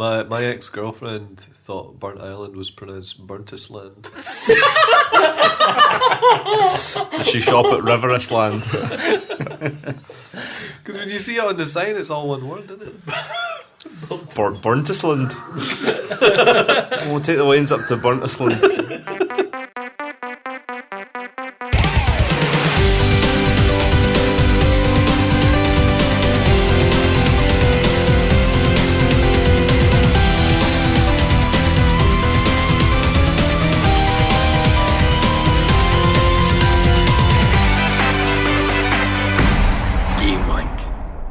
My ex-girlfriend thought Burnt Island was pronounced Burntisland. Did she shop at Riverisland? Because when you see it on the sign, it's all one word, isn't it? Burntisland. We'll take the lanes up to Burntisland.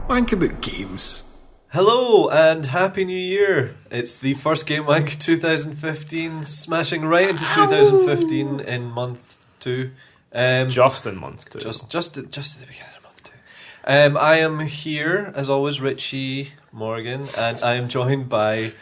Wank about games. Hello and Happy New Year. It's the first Gamewank 2015, smashing right into 2015 in month 2. Just in month 2. Just at the beginning of month 2. I am here, as always, Richie Morgan, and I am joined by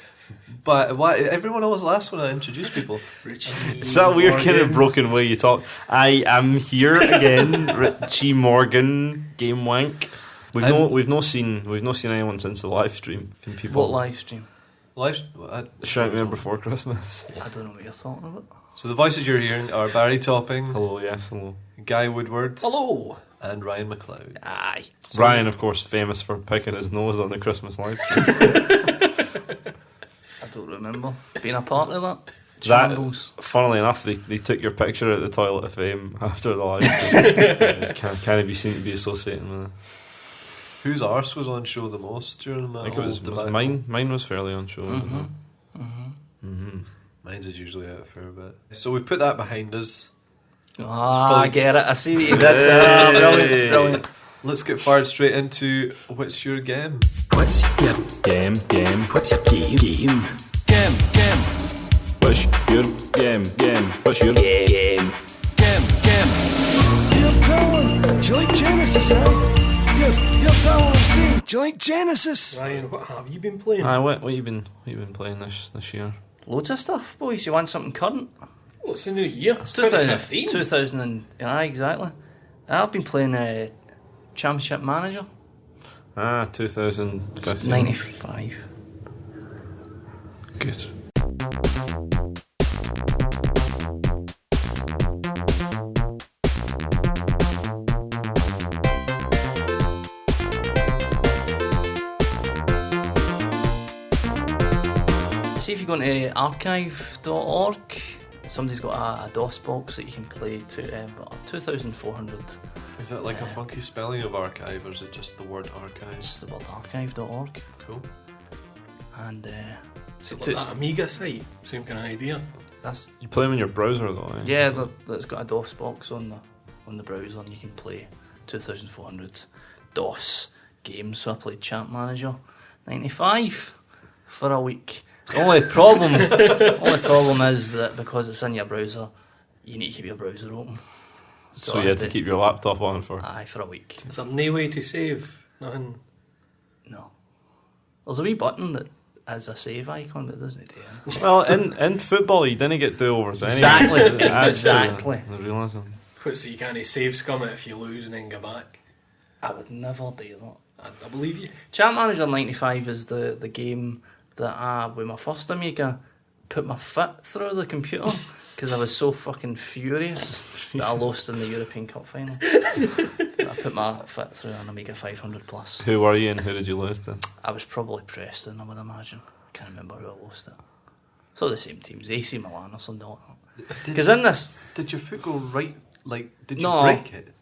why everyone always laughs when I introduce people. Richie. It's that weird kind of broken way you talk. I am here again, Richie Morgan, Gamewank. We've not seen anyone since the live stream. Can people? What live stream? Shout me before Christmas. I don't know what you're talking about. So the voices you're hearing are Barry Topping, Hello, yes, hello. Guy Woodward, Hello. and Ryan McLeod. Aye. Ryan, of course, famous for picking his nose on the Christmas live stream. I don't remember being a part of that. That, Shambles. funnily enough, they took your picture at the Toilet of Fame after the live stream. Can't be seen to be associating with it. Whose arse was on show the most during that? I think it was mine. Mine was fairly on show. Mine's is usually out a fair bit. So we put that behind us. I get it. I see what you did there. Brilliant. Let's get fired straight into what's your game? What's your Game. What's your game? Game. What's your game? What's your Game. Here's Talon. Do you like Genesis, eh? Here's Talon, I'm saying. Do you like Genesis? Ryan, what have you been playing? What you been playing this year? Loads of stuff, boys. You want something current? Well, it's a new year. It's 2015. 2000 exactly. I've been playing Championship Manager. 2015. 95. Good. See if you go into archive.org, somebody's got a DOS box that you can play to 2,400. Is that like a funky spelling of archive, or is it just the word archive? Just the word archive.org. Cool. And So that Amiga site, same kind of idea. that's You play them in your browser though, eh? yeah, that's got a DOS box on the browser, and you can play 2,400 DOS games. So I played Champ Manager 95 for a week. The only problem is that because it's in your browser, you need to keep your browser open. So you had to keep your laptop on for. For a week. Is there no way to save? Nothing. No. There's a wee button that has a save icon, but it doesn't do anything. Well, in football, you didn't get do-overs anyway. Exactly. It adds to Exactly. the realism. So you can't save scum it if you lose and then go back. I would never do that. I believe you. Champ Manager 95 is the game that I, with my first Amiga, put my foot through the computer because I was so fucking furious that I lost in the European Cup final. I put my foot through an Amiga 500 plus. Who were you and who did you lose to? I was probably Preston, I would imagine. I can't remember who I lost it. So the same teams, AC Milan or something like that. Because in this, Did your foot go right? Like, did you No. break it?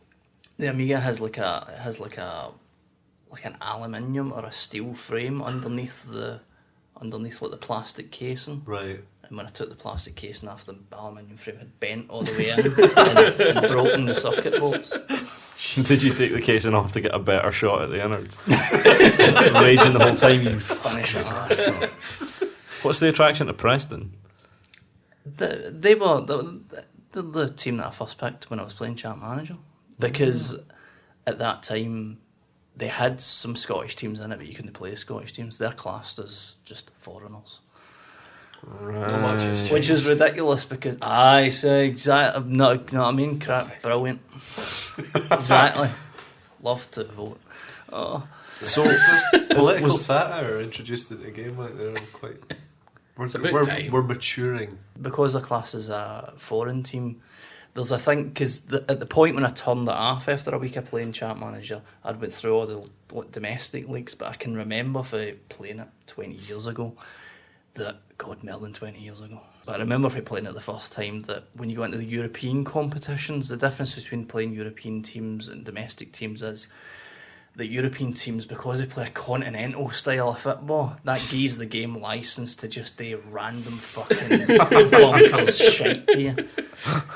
the Amiga has like an aluminium or a steel frame underneath like the plastic casing. Right. And when I took the plastic casing off, the aluminium frame had bent all the way in and broken the circuit boards. Did you take the casing off to get a better shot at the innards? Raging the whole time, you Finish it last. What's the attraction to Preston? They were the team that I first picked when I was playing Champ Manager, because at that time they had some Scottish teams in it, but you couldn't play Scottish teams. They're classed as just foreigners. Not much has changed. Which is ridiculous because I say exactly, no, you know what I mean? Crap, brilliant. Exactly. Love to vote. Oh. So Political was- satire introduced into Gamewank. They're quite. about We're, time. we're maturing. Because the class is a foreign team, there's a thing, because at the point when I turned it off after a week of playing Champ Manager, I'd went through all the domestic leagues, but I can remember for playing it 20 years ago, God, more than 20 years ago. But I remember for playing it the first time that when you go into the European competitions, the difference between playing European teams and domestic teams is the European teams, because they play a continental style of football, that gives the game license to just do random fucking bonkers shit to you.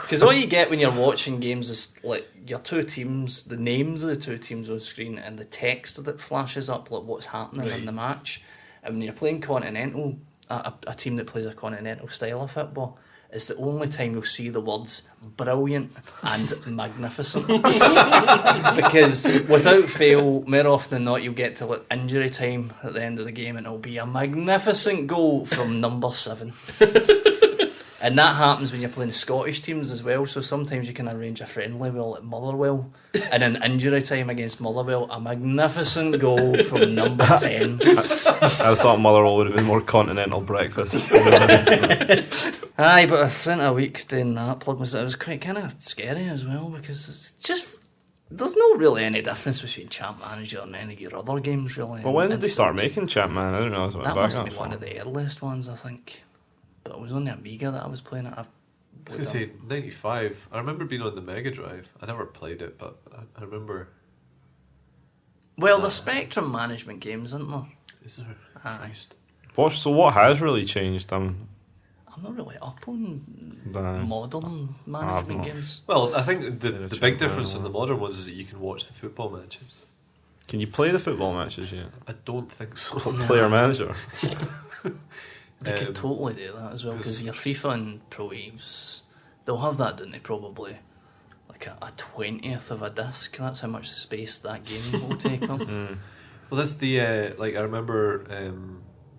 Because all you get when you're watching games is like your two teams, the names of the two teams on screen, and the text that flashes up, like what's happening in the match. And when you're playing continental, a team that plays a continental style of football, it's the only time you'll see the words brilliant and magnificent. Because without fail, more often than not, you'll get to like injury time at the end of the game and it'll be a magnificent goal from number 7. And that happens when you're playing Scottish teams as well, so sometimes you can arrange a friendly well at Motherwell, and in injury time against Motherwell, a magnificent goal from number 10. I thought Motherwell would have been more continental breakfast. Aye, but I spent a week doing that. It was quite kind of scary as well, because it's just, there's no really any difference between Champ Manager and any of your other games, really. Well, when did they start making Champ, man? I don't know. That must be one of the earliest ones, I think. But it was on the Amiga that I was playing it. I was going to say 95. I remember being on the Mega Drive. I never played it, but I remember. Well, there's Spectrum management games, isn't there? Is there? Aye. Christ. So what has really changed? I'm not really up on modern management games. Well, I think the big difference in the modern ones is that you can watch the football matches. Can you play the football matches yet? I don't think so. Player manager. They could totally do that as well, because your FIFA and Pro Eves, they'll have that, don't they? Probably like a 20th of a disc. That's how much space that game will take up. Well, that's the like I remember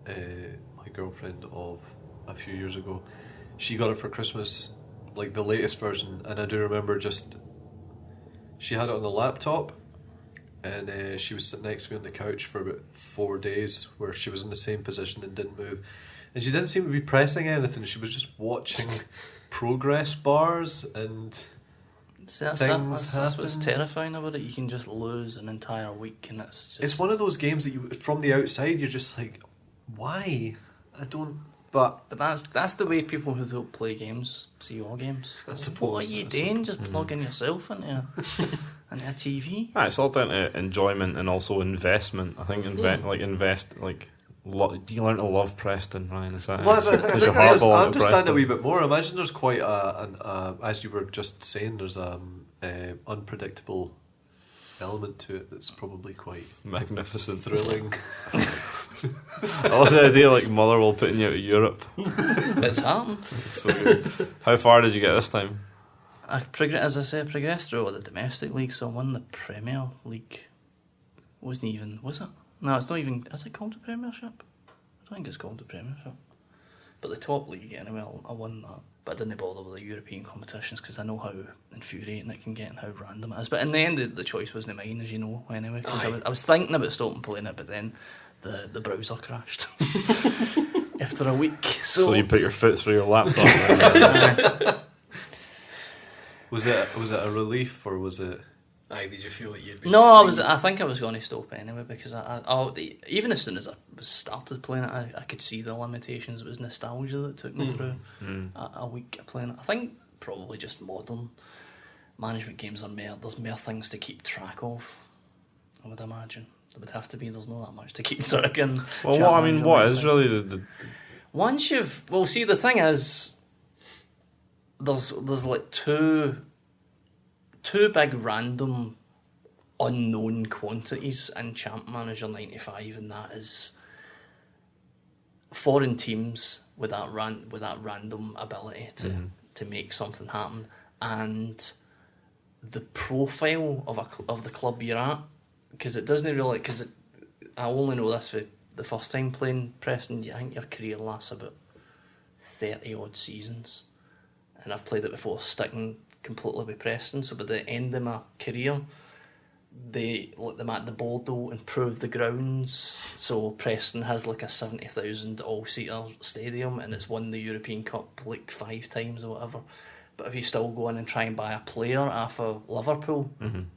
my girlfriend of a few years ago. She got it for Christmas, like the latest version, and I do remember just she had it on the laptop, and she was sitting next to me on the couch for about 4 days, where she was in the same position and didn't move. And she didn't seem to be pressing anything. She was just watching progress bars and See, that's what's terrifying about it. You can just lose an entire week, and it's one of those games that you, from the outside, you're just like, why? I don't. But that's the way people who don't play games see your games. I suppose. What are you doing? Just plugging yourself into a TV. It's all down to enjoyment and also investment. I think do you learn to love Preston, Ryan? Is that? Well, I think I understand Preston? a wee bit more. I imagine there's quite as you were just saying, there's unpredictable element to it that's probably quite magnificent, thrilling. I love the idea like Motherwell putting you out of Europe. It's happened. So good. How far did you get this time? I progressed through all the domestic leagues, so I won the Premier League. Was it? No, it's not even. Is it called the Premiership? I don't think it's called the Premiership. But the top league, anyway, I won that. But I didn't bother with the European competitions because I know how infuriating it can get and how random it is. But in the end, the choice wasn't mine, as you know, anyway. Because I was thinking about stopping playing it, but then the browser crashed after a week. So you put your foot through your laptop. Was it a relief, or was it? Aye, did you feel like you'd been? No, freed? I think I was going to stop anyway, because even as soon as I started playing it, I could see the limitations. It was nostalgia that took me through a week of playing it. I think probably just modern management games there's more things to keep track of, I would imagine. There would have to be. There's not that much to keep track in. Well, what is really the once you've see, the thing is, there's like two big random unknown quantities in Champ Manager 95, and that is foreign teams with that random ability to make something happen, and the profile of the club you're at, because it doesn't really, because I only know this for the first time playing Preston. I think your career lasts about 30 odd seasons, and I've played it before sticking completely with Preston. So by the end of my career, the board will improve the grounds. So Preston has like a 70,000 all-seater stadium, and it's won the European Cup like 5 times or whatever. But if you still go in and try and buy a player off of Liverpool,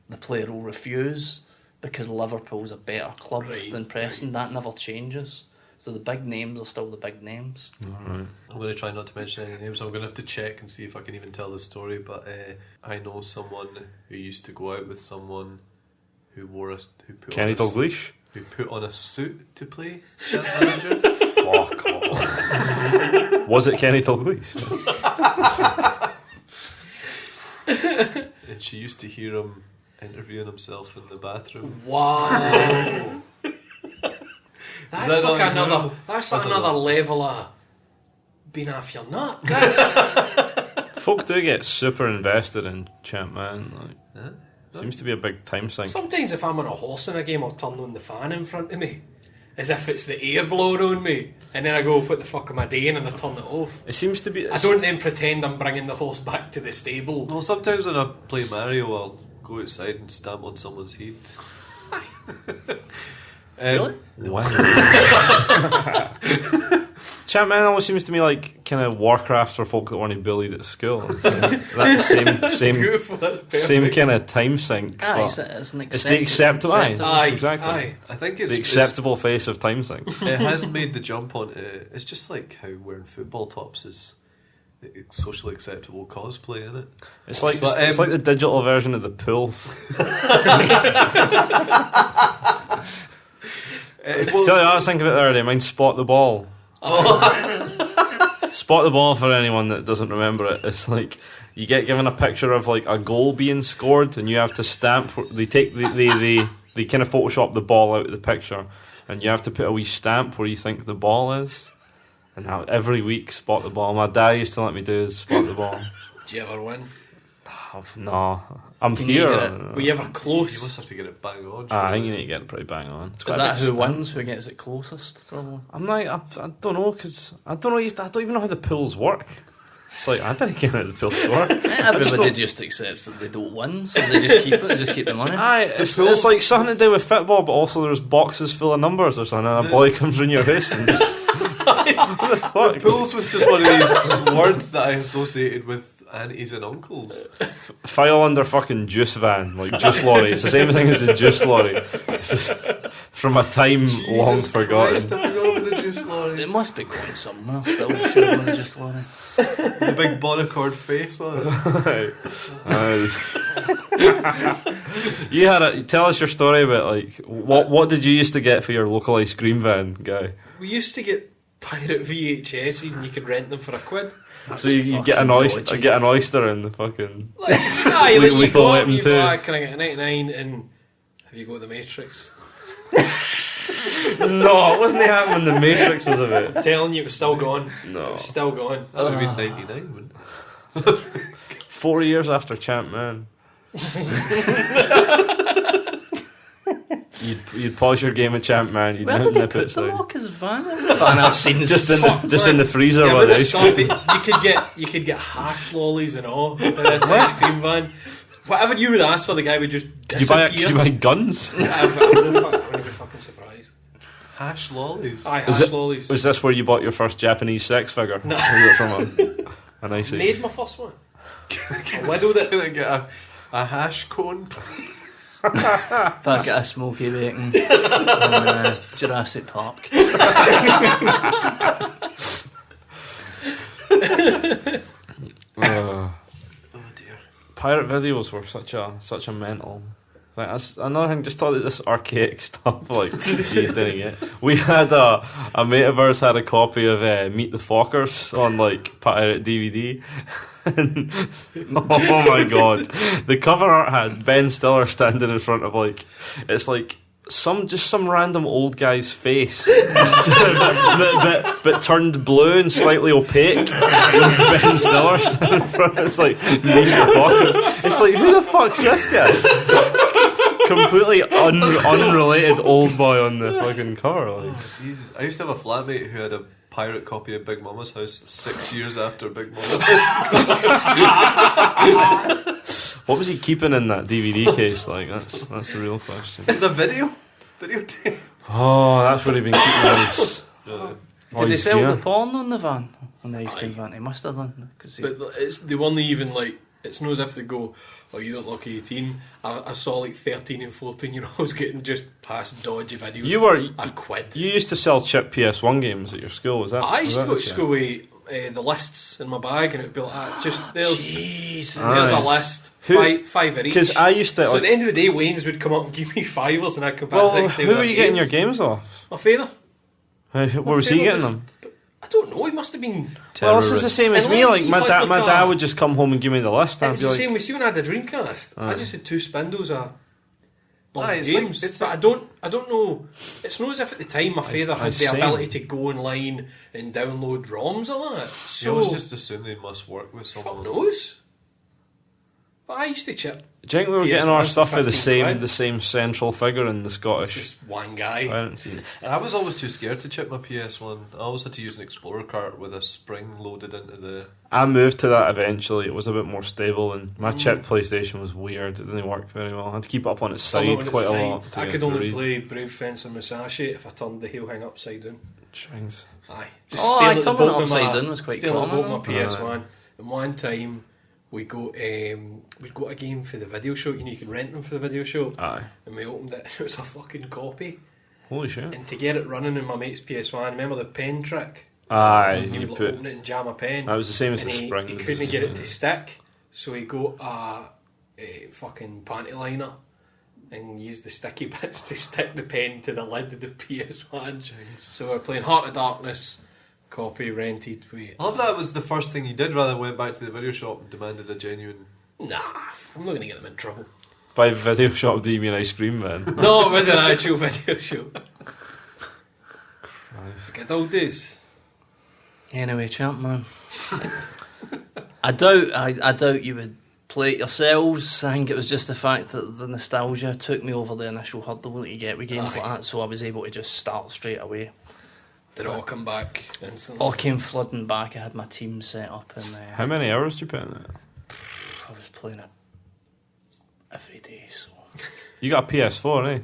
the player will refuse because Liverpool's a better club than Preston. That never changes. So the big names are still the big names. I'm going to try not to mention any names. I'm going to have to check and see if I can even tell the story. But I know someone who used to go out with someone who Kenny Dalglish? Who put on a suit to play Champ Manager. Fuck off. Was it Kenny Dalglish? And she used to hear him interviewing himself in the bathroom. Wow. That's that like not another. incredible? That's That's like another level of being off your nut. That's Folk do get super invested in Champ Man. Like, Huh? seems to be a big time sink. sometimes if I'm on a horse in a game, I'll turn on the fan in front of me, as if it's the air blowing on me, and then I go, "What the fuck am I doing?" and I turn it off. It seems to be. I don't then pretend I'm bringing the horse back to the stable. Well, sometimes when I play Mario, I'll go outside and stamp on someone's head. Really? Wow. Champ Man always seems to me like kind of Warcraft for folk that want to be bullied at school. That same Beautiful, that's perfect. same kind of time sink. Aye, but it's it's the acceptable. Aye, exactly. aye. I think it's The acceptable face of time sink. It has made the jump on. It's just like how wearing football tops is socially acceptable cosplay, isn't it? It's like But, it's like the digital version of the pools. Well, Tell you, I was thinking about the other day. Mind Spot the Ball. Spot the Ball, for anyone that doesn't remember it, it's like you get given a picture of like a goal being scored, and you have to stamp. They take they kind of Photoshop the ball out of the picture, and you have to put a wee stamp where you think the ball is. And now every week, Spot the Ball. My dad used to let me do is Spot the Ball. Do you ever win? No, I'm Can you get here. it? Were you ever you close? must have to get it bang on. I think you need to get it pretty bang on. It's Is quite a that big who stamp. wins? Who gets it closest? Probably. I'm like, I don't know, because I don't even know how the pools work. It's like, I don't get how the pools work. Everybody just accepts that they don't win, so they just keep it. They just keep the money. Aye, it's like something to do with football, but also there's boxes full of numbers or something, and a boy comes in your face and what the fuck? Pools was just one of these words that I associated with aunties and uncles. File under fucking juice van, like juice lorry. It's the same thing as a juice lorry. It's just from a time long Jesus forgotten. Christ, I forgot about the juice lorry. It must be going somewhere still. Surely, just Lonnie. The big Bonacord face on it. You had tell us your story about like what did you used to get for your local ice cream van guy? We used to get pirate VHSs, and you could rent them for £1. So you get an oyster, get an oyster in the fucking. Like, aye, like you Lethal go up, Weapon you 2. buy, can I get a 99? And have you got the Matrix? No, it wasn't happening when the Matrix was about. Telling you, it was still gone. No. It was still gone. That would have been 99, wouldn't it? 4 years after Champ Man. You'd pause your game of Champ Man. You'd Where did they nip put it the down. Lockers van? Van I've seen Just in the freezer Yeah, with but the it's ice cream. stuff, you could get hash lollies and all in this ice cream van. Whatever you would ask for, the guy would just Did you buy disappear. guns? I wouldn't be fucking surprised. Hash lollies. Aye, Is hash it- lollies. Was this where you bought your first Japanese sex figure? No. Was it from a nice Made my first one. I whittled it. Can I get a hash cone? Back at a smoky bacon in Jurassic Park. Oh dear. Pirate videos were such a mental. Like, that's another thing. Just thought that this archaic stuff like you didn't get. We had a mate of ours had a copy of Meet the Fockers on like pirate DVD. And, oh my god, the cover art had Ben Stiller standing in front of like it's like some random old guy's face, but turned blue and slightly opaque. Ben Stiller standing in front. It's like Meet the Fockers. It's like, who the fuck's this guy? Completely unrelated old boy on the fucking cover. Like. Oh, Jesus. I used to have a flatmate who had a pirate copy of Big Mama's House 6 years after Big Mama's House. What was he keeping in that DVD case? Like that's the real question. It was a videotape. Oh, that's where he'd been keeping his. Did they sell the porn on the van? On the ice cream van? They must have done. But they weren't even like, it's not as if they go, oh, you don't look 18. I saw like 13 and 14 year olds getting just past dodgy videos. You were a quid. You used to sell cheap PS1 games at your school, was that? I used to go to this, school with the lists in my bag, and it would be like that. Just there's Aye. a list, five of each. Because I used to. So Like, at the end of the day, Wayne's would come up and give me fivers, and I'd come back well, the next day. who with were their you getting your games. games off? My father. Where was he getting them? I don't know. He must have been. Well, this is the same as me. Unless Like he my had, dad, like, my dad would just come home and give me the list. It And I'd was be the like, same with you when I had a Dreamcast. I just had 2 spindles of It's games. like, it's but like, I don't know. It's not as if at the time my father had the same. ability to go online and download ROMs or that. you So always just assume they must work with fuck someone. knows. But I used to chip. do you think we were PS1 getting our for stuff with 15 quid. the same central figure in the It's Scottish? just one guy. I didn't see it. I was always too scared to chip my PS1. I always had to use an Explorer cart with a spring loaded into the. I moved to that eventually. It was a bit more stable, and my chipped PlayStation was weird. It didn't work very well. I had to keep it up on its Still not side on its quite side. a lot. To I get could it to only read. play Brave Fencer Musashi if I turned the heel hang upside down. Strings. Aye. Turning it bottom of upside my- down was quite stealing common. the bottom of my PS1. And one time we'd go to a game for the video show. You know, you can rent them for the video show. Aye. And we opened it and it was a fucking copy. Holy shit. And to get it running in my mate's PS1, remember the pen trick? Aye. You You would like, put. open it and jam a pen. That was the same as and the spring. he couldn't get it to stick, so he got a fucking panty liner and used the sticky bits to stick the pen to the lid of the PS1. So we're playing Heart of Darkness, copy rented. I love that was the first thing he did rather than went back to the video shop and demanded a genuine. Nah, I'm not going to get him in trouble. By video shop, do you mean ice cream man? No, it was an actual video show. Christ. Good old days. Anyway, champ man, I doubt you would play it yourselves. I think it was just the fact that the nostalgia took me over the initial hurdle that you get with games Aye. like that, so I was able to just start straight away. Did it all come back instantly? All came flooding back. I had my team set up, and How many hours did you put in it? I was playing it every day. So You got a PS4, eh?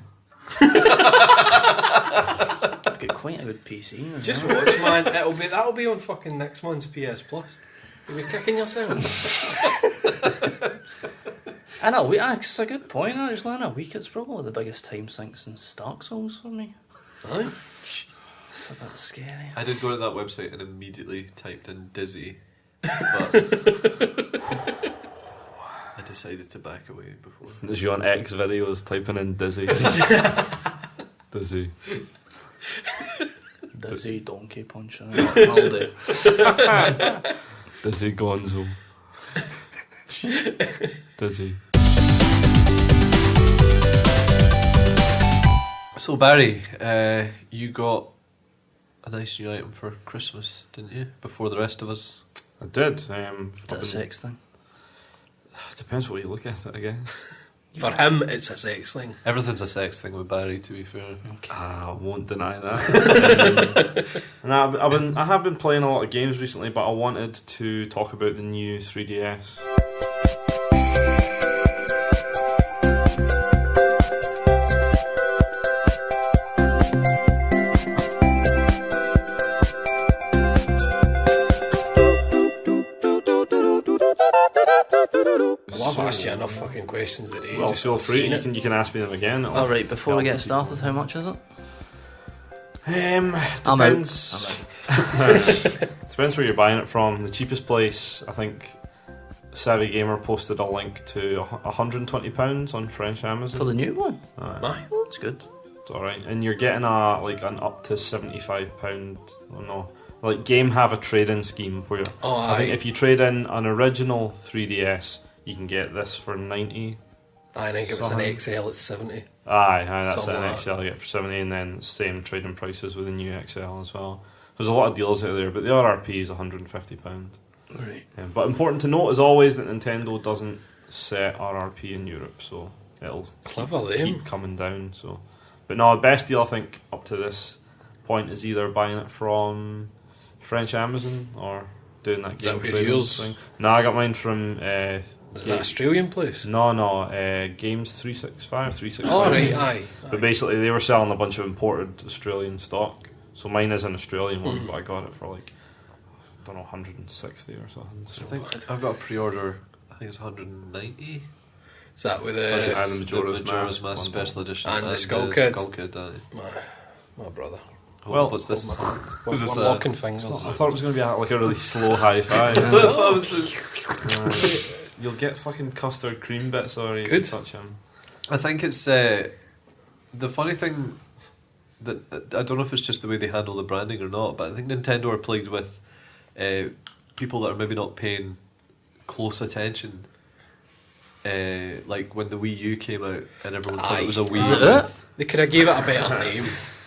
I've got quite a good PC. as Just well. watch, man. That'll be on fucking next month's PS Plus. You'll be kicking yourself. In a week, it's a good point actually. In a week, it's probably the biggest time sink since Dark Souls for me. Aye. It's a bit scary. I did go to that website and immediately typed in Dizzy, but I decided to back away before. As you on X videos typing in Dizzy. Dizzy. Dizzy donkey punch. All day. Dizzy Gonzo. Dizzy. So Barry, you got a nice new item for Christmas, didn't you? Before the rest of us. I did. Is that a sex thing? Depends what you look at it, I guess. For him, it's a sex thing. Everything's a sex thing with Barry, to be fair. Okay. I won't deny that. And I have been playing a lot of games recently, but I wanted to talk about the new 3DS. Well, I've asked you enough fucking questions today. Well, Just feel free. seen You can ask me them again. All right. Before we get started, how much is it? Depends. I'm out. Depends where you're buying it from. The cheapest place, I think, Savvy Gamer posted a link to £120 on French Amazon. For the new one? Aye. Oh, that's good. It's alright. And you're getting an up to £75. Oh no. Like Game have a trade-in scheme where Oh, I think aye. if you trade in an original 3DS, you can get this for 90. I think if it's an XL, it's 70. Aye, that's Something an like XL I get for 70, and then same trading prices with the new XL as well. There's a lot of deals out there, but the RRP is £150. Right. But important to note, as always, that Nintendo doesn't set RRP in Europe, so it'll Clever, keep them. coming down. So, but no, the best deal I think up to this point is either buying it from French Amazon or doing that Is that game where trading yours? thing. No, I got mine from Was that Australian place? No, Games 365, 365. Oh, right, aye. But basically, they were selling a bunch of imported Australian stock. So mine is an Australian one, but I got it for like, I don't know, 160 or something. So I think I've got a pre-order. I think it's 190. Is that with and the the Majora's Majora's Mask Mask one. special edition And the Skull Kid. My brother? Well, what's this? We're Is this locking fingers. I thought it was going to be like a really slow high five. That's what I was saying. You'll get fucking custard cream bits already. Good. Touch him. I think it's the funny thing that I don't know if it's just the way they handle the branding or not, but I think Nintendo are plagued with people that are maybe not paying close attention. Like when the Wii U came out and everyone thought it was a Wii. Is it? They could have gave it a better name.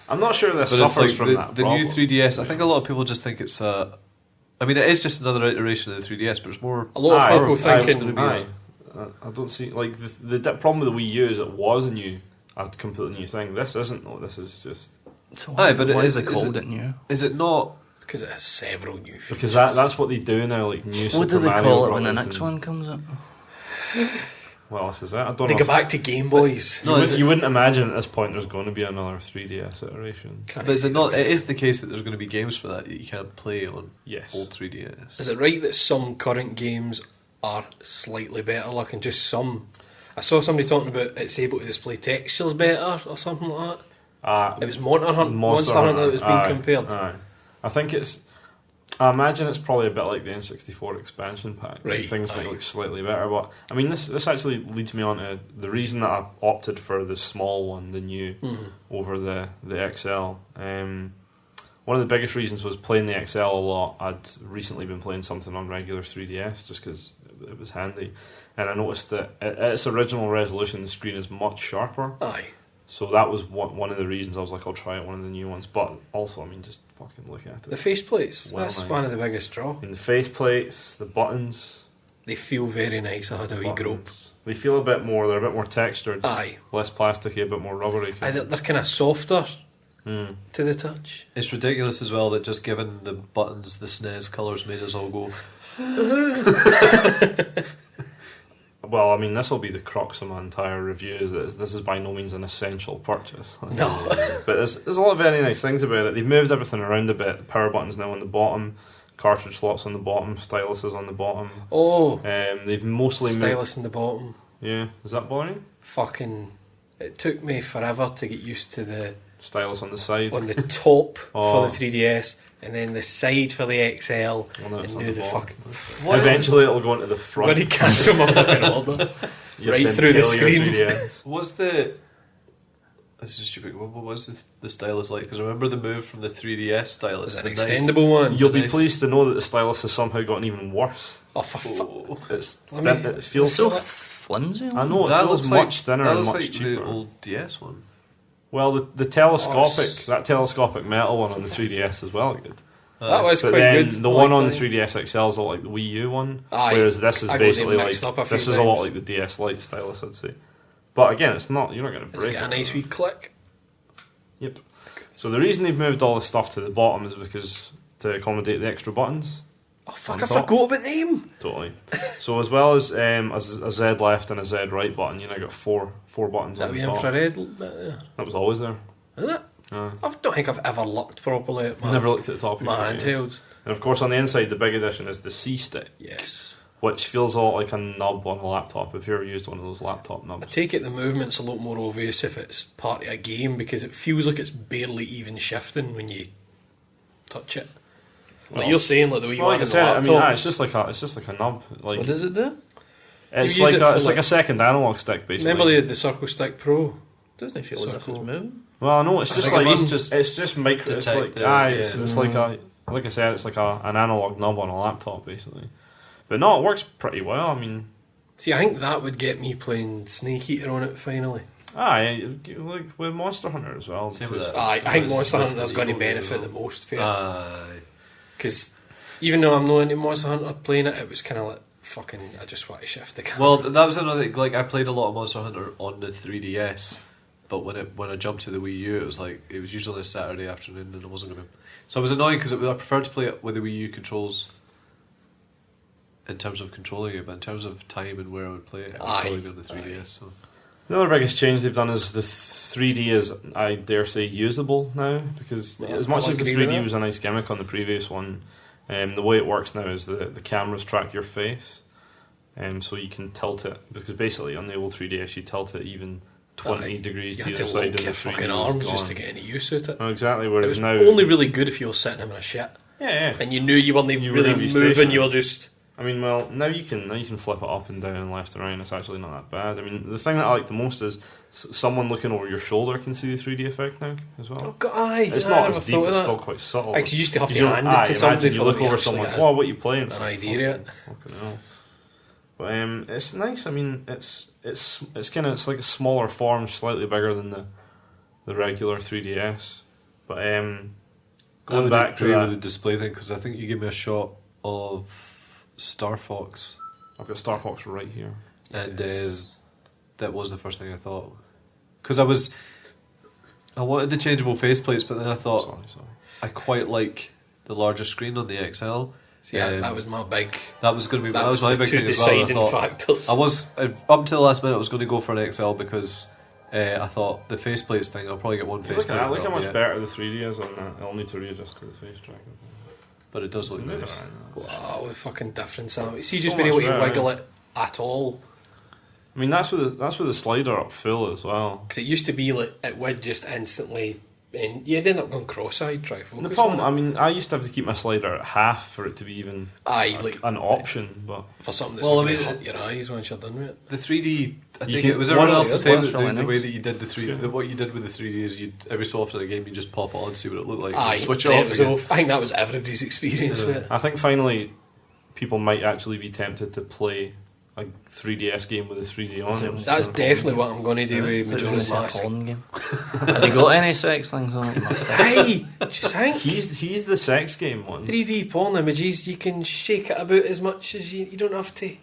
I'm not sure this But it's suffers like from that the problem. new 3DS. I think a lot of people just think it's a. I mean, it is just another iteration of the 3DS, but it's more. A lot of Aye, people aye, thinking. aye. I don't see like the problem with the Wii U is it was a completely new thing. This isn't though. This is just So Aye, but why is they it- called it new? Is it not? Because it has several new features. because that's what they do now. Like new. What Super do they Mario call it when the Brothers next and- one comes up? Well, this is it. I don't They know. go if- back to Game Boys. No, is you wouldn't imagine at this point there's going to be another 3DS iteration. Can't But is see it not? It is the case that there's going to be games for that you can't play on Yes. old 3DS. Is it right that some current games are slightly better looking? Just some. I saw somebody talking about it's able to display textures better or something like that. It was Monster Hunter that was being aye, compared. Aye. I think it's. I imagine it's probably a bit like the N64 expansion pack. Right, Things aye. might look slightly better, but I mean, this actually leads me on to the reason that I opted for the small one, the new, over the XL. One of the biggest reasons was playing the XL a lot. I'd recently been playing something on regular 3DS just because it was handy, and I noticed that at its original resolution, the screen is much sharper. Aye. So that was one of the reasons I was like, I'll try it, one of the new ones. But also, I mean, just fucking look at it. The faceplates. Well, That's nice. one of the biggest draw. In the face plates, the buttons. They feel very nice. I had a wee grope. They feel a bit more, they're a bit more textured. Aye. Less plasticky, a bit more rubbery. Aye, they're kind of softer Mm. to the touch. It's ridiculous as well that just given the buttons, the SNES colours made us all go. Well, I mean, this will be the crux of my entire review. Is that this is by no means an essential purchase. No. But there's a lot of very nice things about it. They've moved everything around a bit. The power button's now on the bottom, cartridge slots on the bottom, stylus is on the bottom. Oh, They've mostly moved. stylus in the bottom. Yeah, is that boring? Fucking. It took me forever to get used to the Stylus on the side. on the top Oh. for the 3DS, and then the side for the XL, Well, no, it's and on now the the bottom. fucking. Eventually, it'll go into the I'm front. going to cancel my fucking order. You right have to through the impale your screen. 3DS. What's the? This is stupid. What was the stylus like? Because I remember the move from the 3DS stylus. Is it the an nice- extendable one? You'll be Nice. pleased to know that the stylus has somehow gotten even worse. Oh, for fuck. It's Let thin, me- it feels. So flimsy. I know it That feels looks much like, thinner that and looks much like cheaper. the old DS one. Well, the telescopic, Oh, s- that telescopic metal one on the 3DS as well, good. That was But quite then good. the I one like on the that. 3DS XL is like the Wii U one, Aye. whereas this is I got them basically like mixed up a few this is a lot times. like the DS Lite stylus, I'd say. But again, it's not. You're not going to It's break got a it. nice wee click. Yep. So the reason they've moved all this stuff to the bottom is because to accommodate the extra buttons. Oh fuck! On I top. forgot about them. Totally. So as well as a Z left and a Z right button, you now got four buttons Is that on wee the top. infrared bit there? That was always there. Is it? I don't think I've ever looked properly at my Never looked at the top of your my 3DS. handhelds. And of course, on the inside, the big addition is the C stick, Yes. which feels a lot like a nub on a laptop. If you ever used one of those laptop I nubs, take it the movement's a lot more obvious if it's part of a game because it feels like it's barely even shifting when you touch it. Like Well- you're saying, like the wee well, one like I in the said, I laptop. mean, it's just like a nub. Like What does it do? it's You use like it for it's like like- a second analog stick, basically. Remember the Circle Stick Pro? Doesn't feel as if it's moving. Well, no, it's I just think it like must just it's just micro. It's detect like the- it's like a like I said, it's like an analog nub on a laptop, basically. But no, it works pretty well. I mean, See, I think that would get me playing Snake Eater on it finally. like with Monster Hunter as well. Same too. with that. I think It's Monster Resident Hunter's going to Evil benefit as the well. most for it. Aye. Because even though I'm not into Monster Hunter playing it, it was kind of like, fucking, I just want to shift the camera. Well, that was another thing. Like I played a lot of Monster Hunter on the 3DS, but when I jumped to the Wii U, it was usually a Saturday afternoon, and I wasn't going to. So it was annoying because I preferred to play it with the Wii U controls. in terms of controlling it, but in terms of time and where I would play it, it would Aye. probably be on the 3DS. So. The other biggest change they've done is the 3D is, I dare say, usable now, because as much as the 3D was a nice gimmick on the previous one, the way it works now is the cameras track your face, so you can tilt it, because basically on the old 3DS you tilt it even 20 degrees to either side, and the your 3D fucking was arms gone. just to get any use out of it. Oh, exactly. It Whereas was now, only really good if you were sitting in a shit. yeah, And you knew you weren't You were really gonna be moving, stationary. you were just... I mean, well, now you can flip it up and down and left and right, and it's actually not that bad. I mean, the thing that I like the most is someone looking over your shoulder can see the 3D effect now as well. Oh, God, aye. It's I not never as deep, thought of it's that. still quite subtle. Like, you used to have to You don't- hand it to somebody imagine for you look them to over actually someone, get what are you playing? an idea of it. Fucking hell. But it's nice. I mean, it's kind of, it's like a smaller form, slightly bigger than the regular 3DS. But going back to with that, the display thing, because I think you gave me a shot of Star Fox, I've got Star Fox right here. and Yes. that was the first thing I thought. Because I wanted the changeable faceplates, but then I thought Sorry. I quite like the larger screen on the XL. See, that was my big... That was going to be That was my the big two thing as well. and I deciding thought- factors. I was up to the last minute. I was going to go for an XL because I thought the faceplates thing. I'll probably get one Look faceplate. at that, look how much yeah. better the 3D is on that. I'll need to readjust to the face tracker. But it does look Look at nice. that. Wow, the fucking difference. See, So just being able much to better. wiggle it at all. I mean, that's with the slider up full as well. Because it used to be like, it would just instantly... And you'd end up going cross-eyed, try focus And the problem, on it. I mean, I used to have to keep my slider at half for it to be even Aye, like, an option, but for something that's Well, not I going to mean, hurt your eyes once you're done with it. The 3D. I You take can- it. Was one everyone of else the the same? ones The, really the way nice. that you did the 3D, what you did with the 3D is you every so often in a game you just pop it on, see what it looked like, Aye, and switch it then off was again. off. I think that was everybody's experience with it. I think finally people might actually be tempted to play a 3DS game with a 3D on it. That's definitely what I'm going to do with It was Majora's a Mask. porn game. Have you got any sex things on it? You must have. Hey, just think. He's the sex game one. 3D porn images, you can shake it about as much as you don't have to. Do you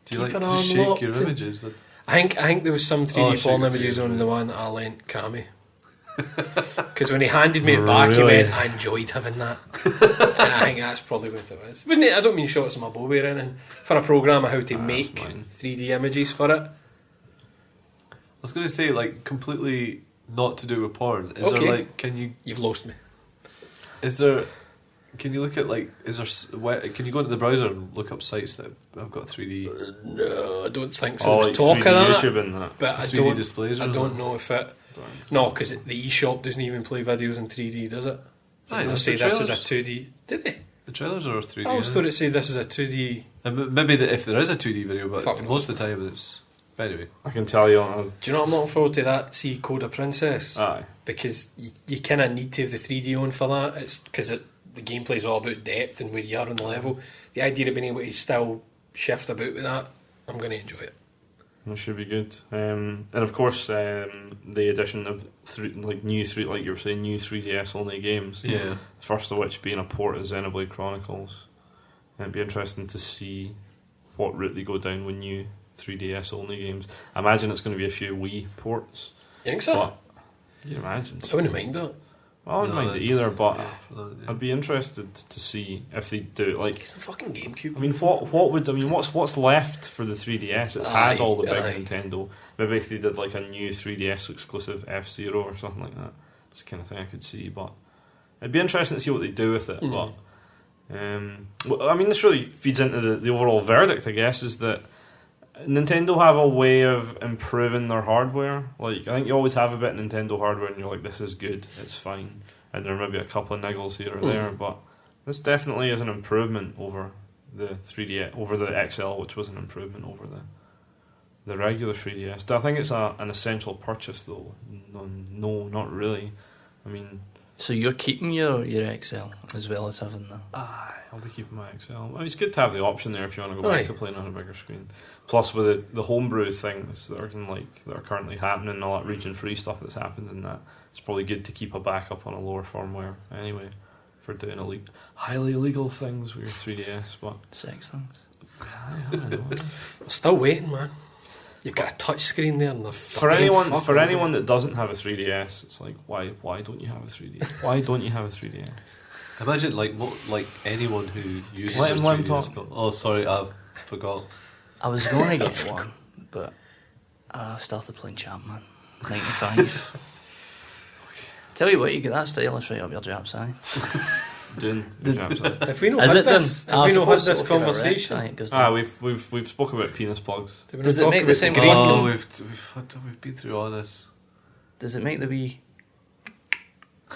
keep like an to arm shake locked your and- images? I think there was some 3D Oh, shake porn the images 3D, on yeah. the one that I lent Cammy. Because when he handed me it back, he Really? went, I enjoyed having that. And I think that's probably what it was. Wouldn't it? I don't mean shots of my bobby or anything. For a programme of how to make fine. 3D images for it. I was going to say, like, completely not to do with porn. Is Okay. there like, You've lost me. can you look at like, can you go into the browser and look up sites that have got 3D No, I don't think so. Oh, There's like talk of 3D that. YouTube and that. But I 3D don't, displays? Or I don't something? know if it... No, because the eShop doesn't even play videos in 3D, does it? Aye, They'll the say this is a trailers. 2D... Did they? The trailers are 3D. I always yeah. thought it said this is a 2D... And maybe if there is a 2D video, but Fuck most of the time it's. But anyway, I can tell you. Do you know what I'm looking forward to that? See Coda Princess? Aye. Because you kind of need to have the 3D on for that. It's because the gameplay's all about depth and where you are on the level. The idea of being able to still shift about with that, I'm going to enjoy it. That should be good. And of course, the addition of new 3DS only games. yeah. First of which being a port of Xenoblade Chronicles. And it'd be interesting to see what route they go down with new 3DS only games. I imagine it's going to be a few Wii ports. You think so? But you imagine. I wouldn't mind that. I wouldn't No, mind it that's- either, but yeah. I'd be interested to see if they do like. It's a fucking GameCube. I mean, what's left for the 3DS? It's had all the big Aye. Nintendo. Maybe if they did like a new 3DS exclusive F-Zero or something like that, it's the kind of thing I could see. But it'd be interesting to see what they do with it. But well, I mean, this really feeds into the overall verdict, I guess, is that Nintendo have a way of improving their hardware. Like, I think you always have a bit of Nintendo hardware and you're like, this is good, it's fine. And there may be a couple of niggles here or there, but this definitely is an improvement over the 3D, over the XL, which was an improvement over the regular 3DS. Do I think it's an essential purchase though? No, not really. I mean, So you're keeping your XL as well as having the... I'll be keeping my XL. I mean, it's good to have the option there if you want to go back Aye. to playing on a bigger screen. Plus, with the homebrew things that are currently happening, and all that region-free stuff that's happened, and that it's probably good to keep a backup on a lower firmware anyway for doing highly illegal things with your 3DS. But sex things. I don't know. I'm still waiting, man. You've got a touch screen there, and for anyone that doesn't have a 3DS, it's like why don't you have a 3DS? Why don't you have a 3DS? Imagine like anyone who uses Let him 3DS talk. go, oh, sorry, I forgot. I was going to get one, but I started playing Champman 95. Tell you what, you get that stylish right up your Japs eye. Doing the jabs, aye. If we not Is had it done? this, if we not had this conversation, We've spoken about penis plugs. did we Does not it talk make the about same green? Oh, we've been through all this. Does it make the wee...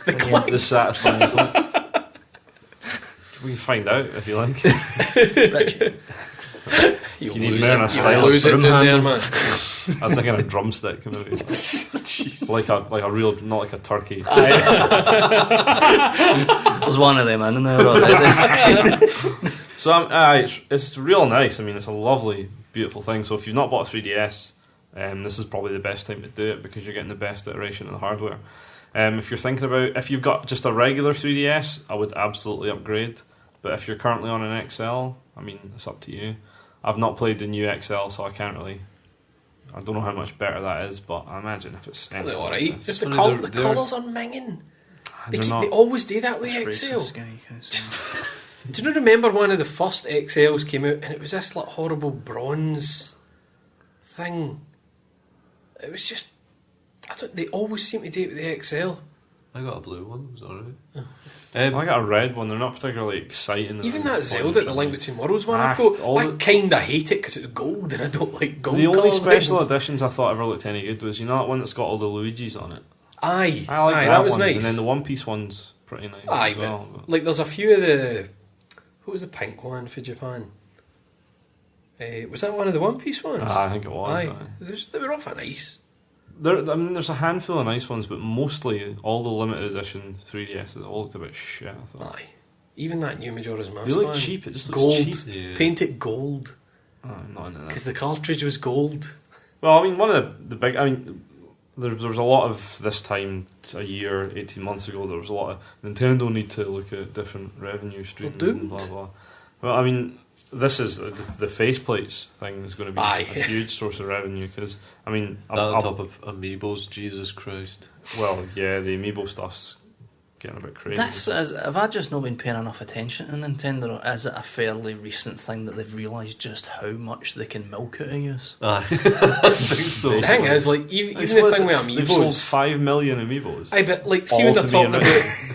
The satisfying click. We can find out if you like. Richie? You need lose more than a it. style You'll lose of it broom down there, handle. man. I was thinking a drumstick coming out. Jesus. Like a real, not like a turkey. There's one of them in there already. So it's real nice. I mean, it's a lovely, beautiful thing. So if you've not bought a 3DS, this is probably the best time to do it because you're getting the best iteration of the hardware. If you're thinking about, if you've got just a regular 3DS, I would absolutely upgrade. But if you're currently on an XL, I mean, it's up to you. I've not played the new XL, so I can't really. I don't know how much better that is, but I imagine if it's They're anything alright. like Just this, the funny, they're- colours are minging. They they're not. always do that with It's XL. racist, guy, you can't say. Do you not remember one of the first XLs came out and it was this like horrible bronze thing? It was just, they always seem to do it with the XL. I got a blue one. It was alright. I got a red one. They're not particularly exciting. Even They're that just Zelda, the pointless. Link Between Worlds one Ah, I've got, all I the- kind of hate it because it's gold and I don't like gold The only colours. special editions I thought ever looked any good was, you know, that one that's got all the Luigi's on it. Aye, I like that was one. nice. And then the One Piece one's pretty nice Aye, as well. but like there's a few of the. What was the pink one for Japan? Was that one of the One Piece ones? I think it was. Aye, aye. they were awful nice. There's a handful of nice ones, but mostly all the limited edition 3DSs all looked a bit shit, I thought. Aye, even that new Majora's Mask They look one. cheap, it just looks Gold, cheap. Yeah. paint it gold I'm not into that. because the cartridge was gold. Well, I mean, one of the big. I mean, there was a lot of this time, a year, 18 months ago, there was a lot of Nintendo need to look at different revenue streams They're and blah blah. Well, I mean, this is the faceplates thing is going to be Aye. a huge source of revenue because, I mean, That on top of Amiibos, Jesus Christ. well, yeah, the Amiibo stuff's getting a bit crazy. Have I just not been paying enough attention to Nintendo, or is it a fairly recent thing that they've realised just how much they can milk out of you? I think so. The thing is, like even It's the what thing is with it? They've sold Amiibos. 5 million Amiibos. Aye, but like, see All when they're to be talking in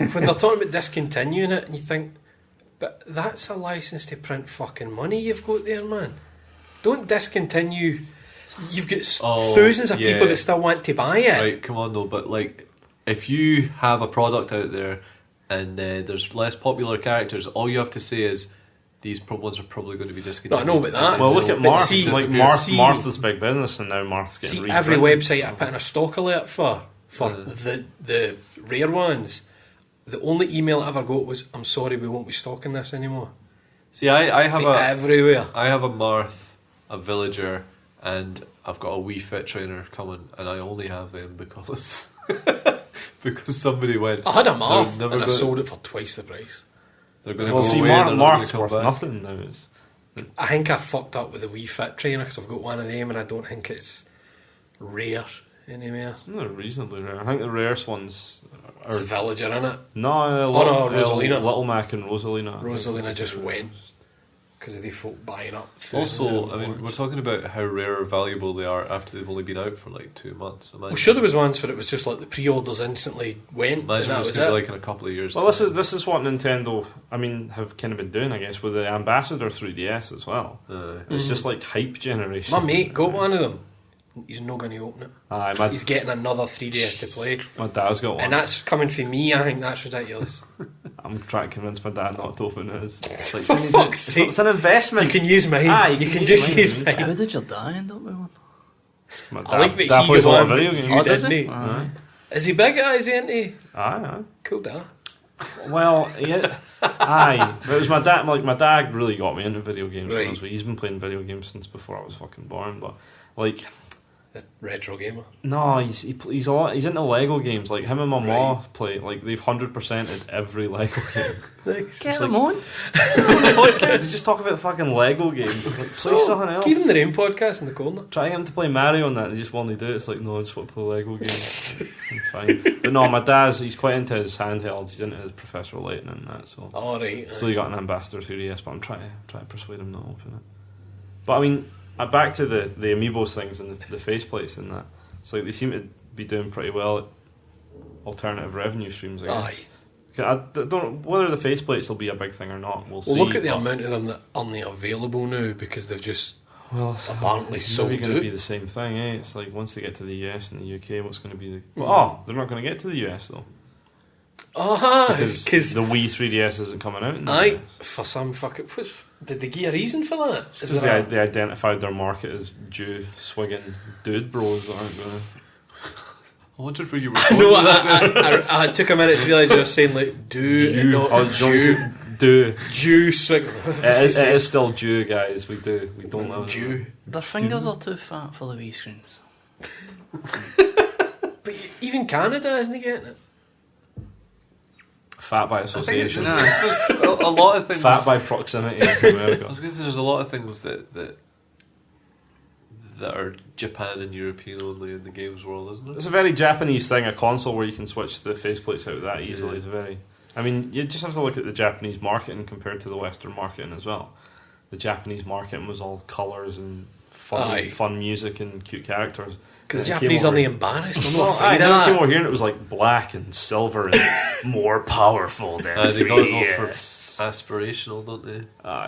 about when they're talking about discontinuing it, and you think, but that's a license to print fucking money you've got there, man. Don't discontinue. You've got thousands of yeah. people that still want to buy it. Right, come on though, but like, if you have a product out there and there's less popular characters, all you have to say is these ones are probably going to be discontinued. No, I know about that. Well, look at But Marth. see- Like see- Martha's big business, and now Marth's getting See, every reprinted. website I put in a stock alert for the rare ones, the only email I ever got was, "I'm sorry, we won't be stocking this anymore." See, I have Everywhere. I have a Marth, a Villager, and I've got a Wii Fit Trainer coming, and I only have them because because somebody went. I had a "They're Marth never and I gonna- sold it for twice the price. They're going to Well, go see, away and they're not Marth's gonna worth come back." nothing now. Is I think I fucked up with the Wii Fit Trainer because I've got one of them and I don't think it's rare anymore. they're reasonably rare. I think the rarest ones It's a are Villager, innit? no, no, Rosalina. Little Mac and Rosalina. I think. Rosalina just went because of the folk buying up. thousands Also, of I mean, ones. we're talking about how rare or valuable they are after they've only been out for like 2 months. Well, sure, there was once where it was just like the pre-orders instantly went. Imagine and it that was was going to it. be like in a couple of years. Well, time. this is what Nintendo, I mean, have kind of been doing, I guess, with the Ambassador 3DS as well. It's just like hype generation. My mate got one of them. He's not going to open it. Aye, He's getting another 3DS to play, my dad's got one. and that's coming from me. I think that's ridiculous. I'm trying to convince my dad not to open his. It's like, For fuck's sake, it's an investment. you can use mine. Aye, you can just use mine. How mine. did your dad end up with one? My I like that dad he plays a got lot of one, video but games. you Oh, does didn't. he? Aye. Is he big? Is he into? Aye. Cool, da. Well, yeah, aye. But it was my dad. Like my dad really got me into video games. Right. Honestly. He's been playing video games since before I was fucking born. But like, A retro gamer. No, he's into Lego games. Like him and my ma play. Like they've 100%ed every Lego game. Get them on. They just talk about fucking Lego games. It's like, play something else. Give them their own podcast in the corner. Try him to play Mario on that. They just want to do it. It's like, no, I just want to play Lego games. I'm fine. But no, my dad's, he's quite into his handhelds. He's into his Professor Layton and that. So still he got an Ambassador 3DS, but I'm trying to persuade him not to open it. But I mean, back to the Amiibos things and the faceplates and that. It's like they seem to be doing pretty well at alternative revenue streams, I guess. I don't whether the faceplates will be a big thing or not. We'll see. Look at the amount of them that aren't available now because they've just apparently sold going to be out. the same thing, eh? It's like once they get to the US and the UK, what's going to be the... they're not going to get to the US though. Because the Wii 3DS isn't coming out in the US. For some fucking... Did they give a reason for that? Because they identified their market as Jew swigging dude bros that aren't going to... I wondered where you were going with that. I took a minute to realise you were saying like do not Jew. Jew swing. It is still Jew, guys. We don't know Jew. Their fingers are too fat for the Wii screens. But even Canada isn't getting it. Fat by association. There's a lot of things. Fat by proximity to America. I was going to say there's a lot of things that are Japan and European only in the games world, isn't it? It's a very Japanese thing. A console where you can switch the faceplates out that easily is very. I mean, you just have to look at the Japanese marketing compared to the Western marketing as well. The Japanese marketing was all colours and fun music and cute characters. Because the Japanese aren't embarrassed. I'm not I afraid of that. came over here and it was like black and silver and more powerful than they got it all for 3DS. aspirational, don't they?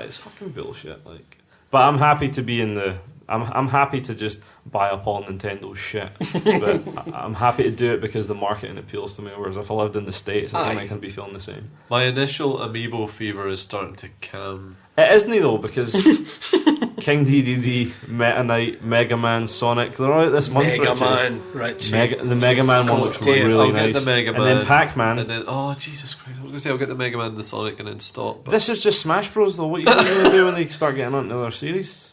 It's fucking bullshit. Like, but I'm happy to be in the. I'm happy to just buy up all Nintendo's shit, but I'm happy to do it because the marketing appeals to me. Whereas if I lived in the States, I think I can be feeling the same. My initial Amiibo fever is starting to calm. It isn't though, because King DDD, Meta Knight, Mega Man, Sonic, they're all out this month. Mega Man, Richie. The Mega Man one looks really I'll nice. get the Mega Man, and then Pac-Man. and then Jesus Christ! I was going to say I'll get the Mega Man, the Sonic, and then stop. But This is just Smash Bros. Though. What are you going to do when they start getting onto their series?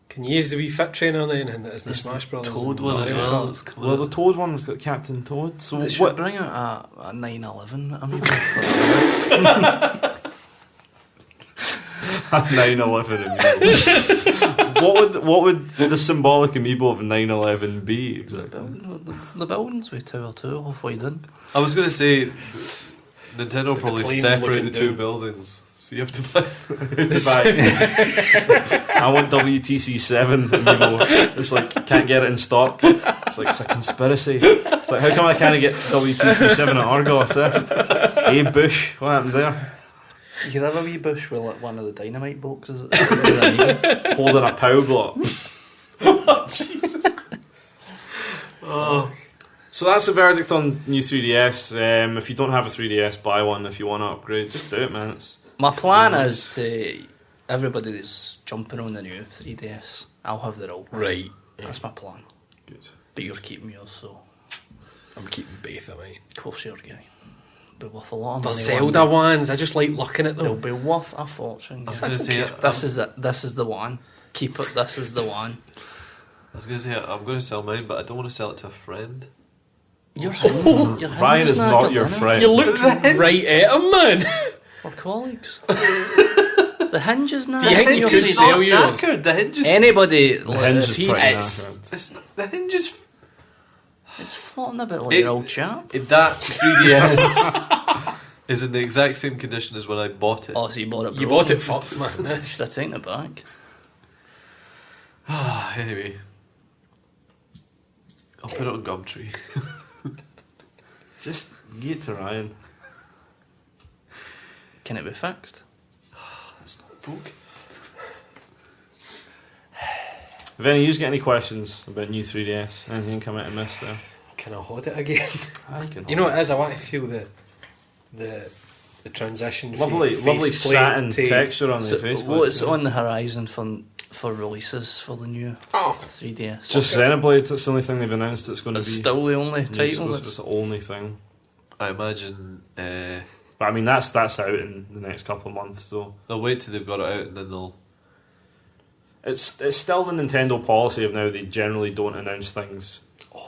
Can you use the Wii Fit Trainer then? And it's the Smash Brothers. Toad one as well. It's coming Well, out. the Toad one was got Captain Toad. So They should what? bring out a 911 Amiibo. 9/11 amiibo. What would the symbolic amiibo of 9/11 be exactly? The buildings with Tower 2 halfway done. I was going to say Nintendo probably plane's separate looking the two down. buildings, so you have to buy. I want WTC 7 amiibo. It's like can't get it in stock. It's like it's a conspiracy. It's like how come I can't get WTC 7 at Argos? Hey Bush, what happened there? You could have a wee bush with like one of the dynamite boxes. Holding a pow block. So that's the verdict on new 3DS. If you don't have a 3DS, buy one. If you want to upgrade, just do it, man. My plan is to everybody that's jumping on the new 3DS, I'll have their old. Right. That's my plan. Good. But you're keeping yours, so I'm keeping both of mine. of course you're getting. Be worth a lot of The money. Zelda ones, I just like looking at They'll them. be worth a fortune. I was yeah. going to say. This is it. This is the one. Keep it. This is the one. I was going to say I'm going to sell mine, but I don't want to sell it to a friend. You're Ryan is not your friend. You looked right at him, man. We're colleagues. The hinge is not. Do you think you could sell yours? Knackered. The hinge is. Anybody, The hinge if is he, pretty it's knackered. The hinge is. it's floating a bit like your old chap. That 3DS is in the exact same condition as when I bought it. Oh, so you bought it. You bought it fucked, man. Should I take it back? Anyway, I'll put it on Gumtree. Just give it to Ryan. Can it be fixed? It's not broke. If any of you get any questions about new 3DS, anything come out of miss there? Can I hold it again? I can. You know what it is? I want to feel the transition. from lovely faceplate satin to- texture on So the face. what's on the horizon for releases for the new Oh, 3DS? Just Xenoblade. That's the only thing they've announced. That's going to be It's still the only new title. exclusive. It's That's, the only thing. I imagine But I mean, that's out in the next couple of months. So they'll wait till they've got it out and then they'll. It's still the Nintendo policy of now they generally don't announce things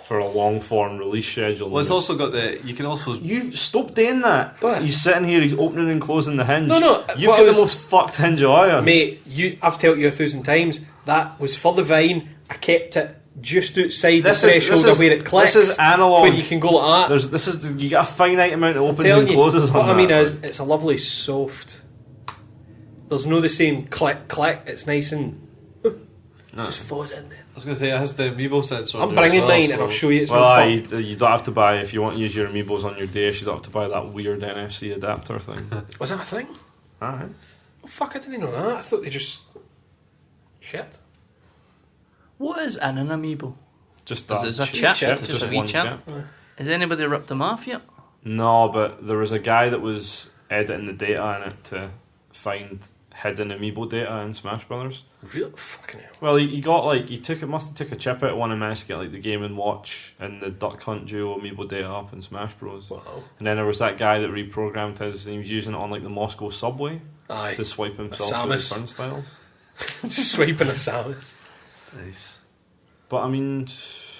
for a long form release schedule. Well, it's also got you can also... You've stopped doing that. What? He's sitting here, he's opening and closing the hinge. No, You've what got I was- the most fucked hinge of iron. Mate, I've told you 1,000 times, that was for the Vine. I kept it just outside the threshold of where it clicks. This is analog. Where you can go like that. You get a finite amount of opens Telling and you, closes on what that. I mean is, it's a lovely soft. There's no the same click, click. It's nice and just falls in there. I was going to say, it has the amiibo sensor. I'm bringing mine and I'll show you it's no Well, fun. you don't have to buy, if you want to use your amiibos on your DS, you don't have to buy that weird NFC adapter thing. Was that a thing? Alright. Oh, fuck, I didn't know that. I thought they just... Shit. What is in an amiibo? Just Is that it a chip? chip, Just a wee one chip? Has anybody ripped them off yet? No, but there was a guy that was editing the data in it to find hidden amiibo data in Smash Brothers. Real fucking hell. Well, he got must have took a chip out of one and managed to get like the Game & Watch and the Duck Hunt Duo amiibo data up in Smash Bros. Wow. And then there was that guy that reprogrammed his, and he was using it on like the Moscow subway Aye. to swipe himself through the Samus. turnstiles. Just swiping a Samus. Nice. But I mean,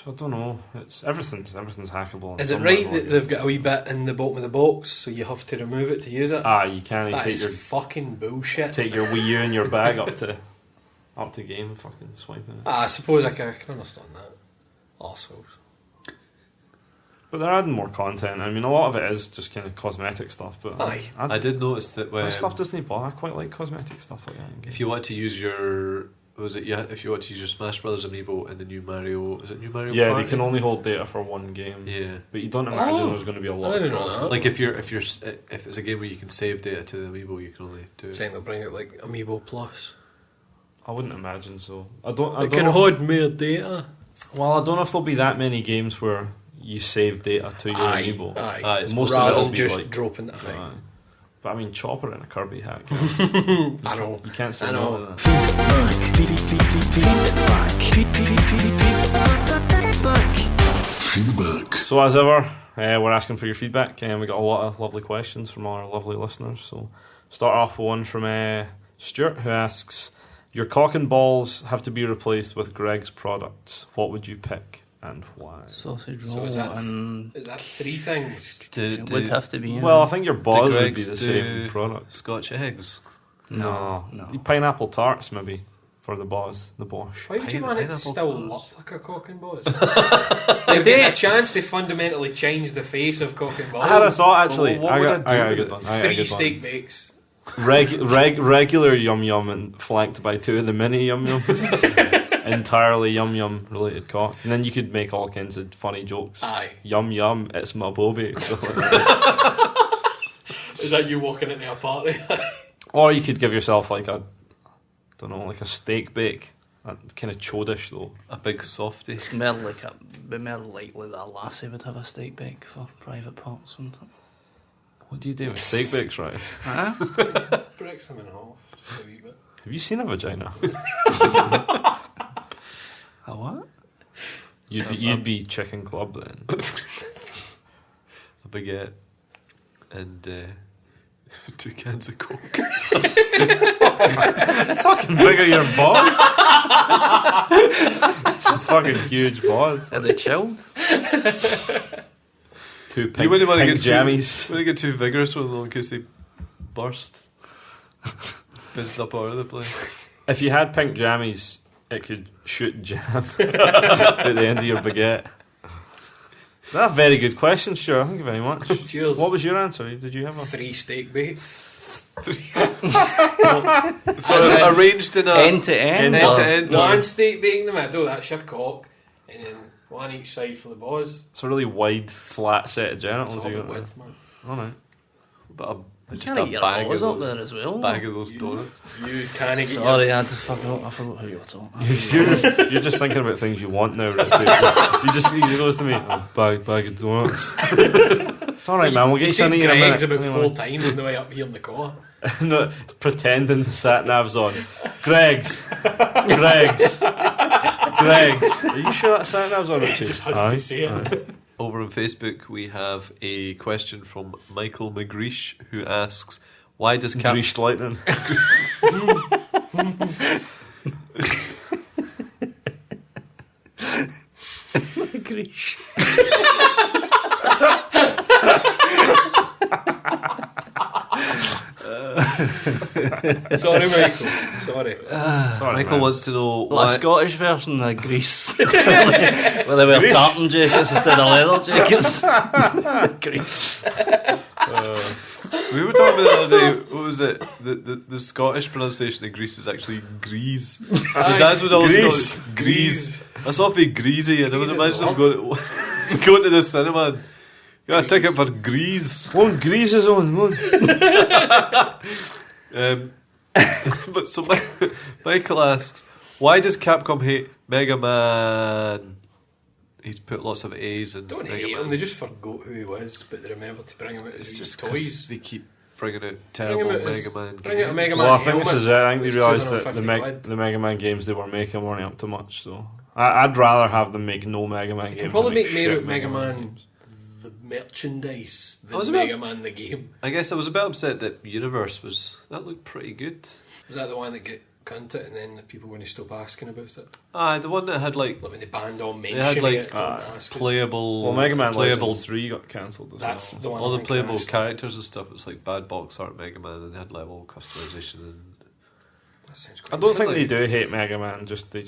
I don't know. Everything's hackable. Is it right that they've got a wee bit in the bottom of the box, so you have to remove it to use it? You can't That take is your fucking bullshit. take your Wii U in your bag up to game and fucking swiping it. I suppose I can understand that. Arseholes. But they're adding more content. I mean, a lot of it is just kind of cosmetic stuff. But Aye. I did notice that when... stuff Disney bought, I quite like cosmetic stuff like that. If you want to use your... if you want to use your Smash Brothers amiibo in the new Mario... Is it new Mario Yeah, Party? they can only hold data for one game. Yeah. But you don't imagine Oh, there's going to be a I lot didn't of know crossover. that. Like if it's a game where you can save data to the amiibo, you can only do I it. think they'll bring out like Amiibo Plus. I wouldn't imagine so. I It don't can know. hold more data. Well, I don't know if there'll be that many games where you save data to your amiibo. Aye. it's Most Rather of it will than be just like dropping it. Aye. But I mean, Chopper in a Kirby hack. I know. You can't say I no know. to that. Feedback. So as ever, we're asking for your feedback, and we got a lot of lovely questions from all our lovely listeners. So start off with one from Stuart, who asks, your cock and balls have to be replaced with Greg's products. What would you pick and why? Sausage roll So is that and Is that three things? it would have to be. Yeah. Well, I think your balls would be Greg's the do same product. Scotch eggs. No. No. The pineapple tarts maybe for the boss, the Bosch. Why would you want it to Pineapple still tarts. look like a cock and balls? They're getting a chance to fundamentally change the face of cock and balls. I had a thought actually. Well, what I would got I do a with good it? one. I got a 3 good one. steak bakes. Regular Yum Yum and flanked by 2 of the mini Yum Yums. Entirely Yum Yum related cock. And then you could make all kinds of funny jokes. Aye. Yum Yum, it's my bobby. Is that you walking into a party? Or you could give yourself like a steak bake. Kind of chodish though. A big softie. smell like be more likely that a lassie would have a steak bake for private parts, wouldn't it? What do you do with steak bakes, right? Huh? Breaks them in half, just a wee bit. Have you seen a vagina? A what? You'd be Chicken Club then. A baguette. And 2 cans of Coke. Fucking bigger your balls. Some fucking huge balls. Are they chilled? 2 You pink, wouldn't want to pink get jammies. Wouldn't get too vigorous with them in case they burst. Fizzed up all over the place. If you had pink jammies, it could shoot jam at the end of your baguette. That's a very good question, sure. Thank you very much. Cheers. What was your answer? Did you have a... 3 steak bakes. So arranged in a End to end? end or- to end. One steak bake in the middle, that's your cock. And then one each side for the boys. It's a really wide, flat set of It's genitals all you about got there. width, man. Alright. But You just can't a eat your bag of balls up those. there as well. Bag of those donuts. You can't get Sorry, I forgot who you were talking about. You're just thinking about things you want now, Richie. He goes to me, bag of donuts. It's alright, man, we'll get you something to eat in a minute. Greg's about Anyway. 4 times on the way up here in the car. No, pretending the sat nav's on. Greg's. Are you sure that sat nav's on, Richie? Just has to say it. Aye. Over on Facebook, we have a question from Michael McGreesh, who asks, "Why does Greased lightning. Sorry, Michael. Sorry. Sorry, Michael man. wants to know Well, a why. Scottish version of Grease. Where they wear tartan jackets instead of leather jackets. Grease. We were talking about the other day. What was it? The Scottish pronunciation of Grease is actually Grease. My dad would always Grease. call it Grease. That's awfully greasy, and I was Grease is imagining him going to the cinema. And, got a ticket for Grease. One Grease is on. One. But so Michael asks, why does Capcom hate Mega Man? He's put lots of A's in Don't Mega hate Man. him, they just forgot who he was, but they remember to bring him out It's as just toys. because they keep bringing out Bring terrible him out as- Mega Man Bring out a games. Mega Man Well, I think this helmet. is it. I think they It's realised that 250 quid. the Mega Man games they were making weren't up to much. So I'd rather have them make no Mega Man You games. can probably than make shit more out Mega Man games. the merchandise I was than about- Mega Man the game. I guess I was a bit upset that Universe that looked pretty good. Was that the one that got cunted and then the people when they stop asking about it? The one that had like Like when they banned all they mentioning had like it, don't ask us. playable, Well, Mega Man playable, Legends 3 got cancelled as That's well. the one. all I the think playable crashed. characters and stuff. It's like bad box art Mega Man, and they had level customization. And That sounds I quite don't think silly. they do hate Mega Man. They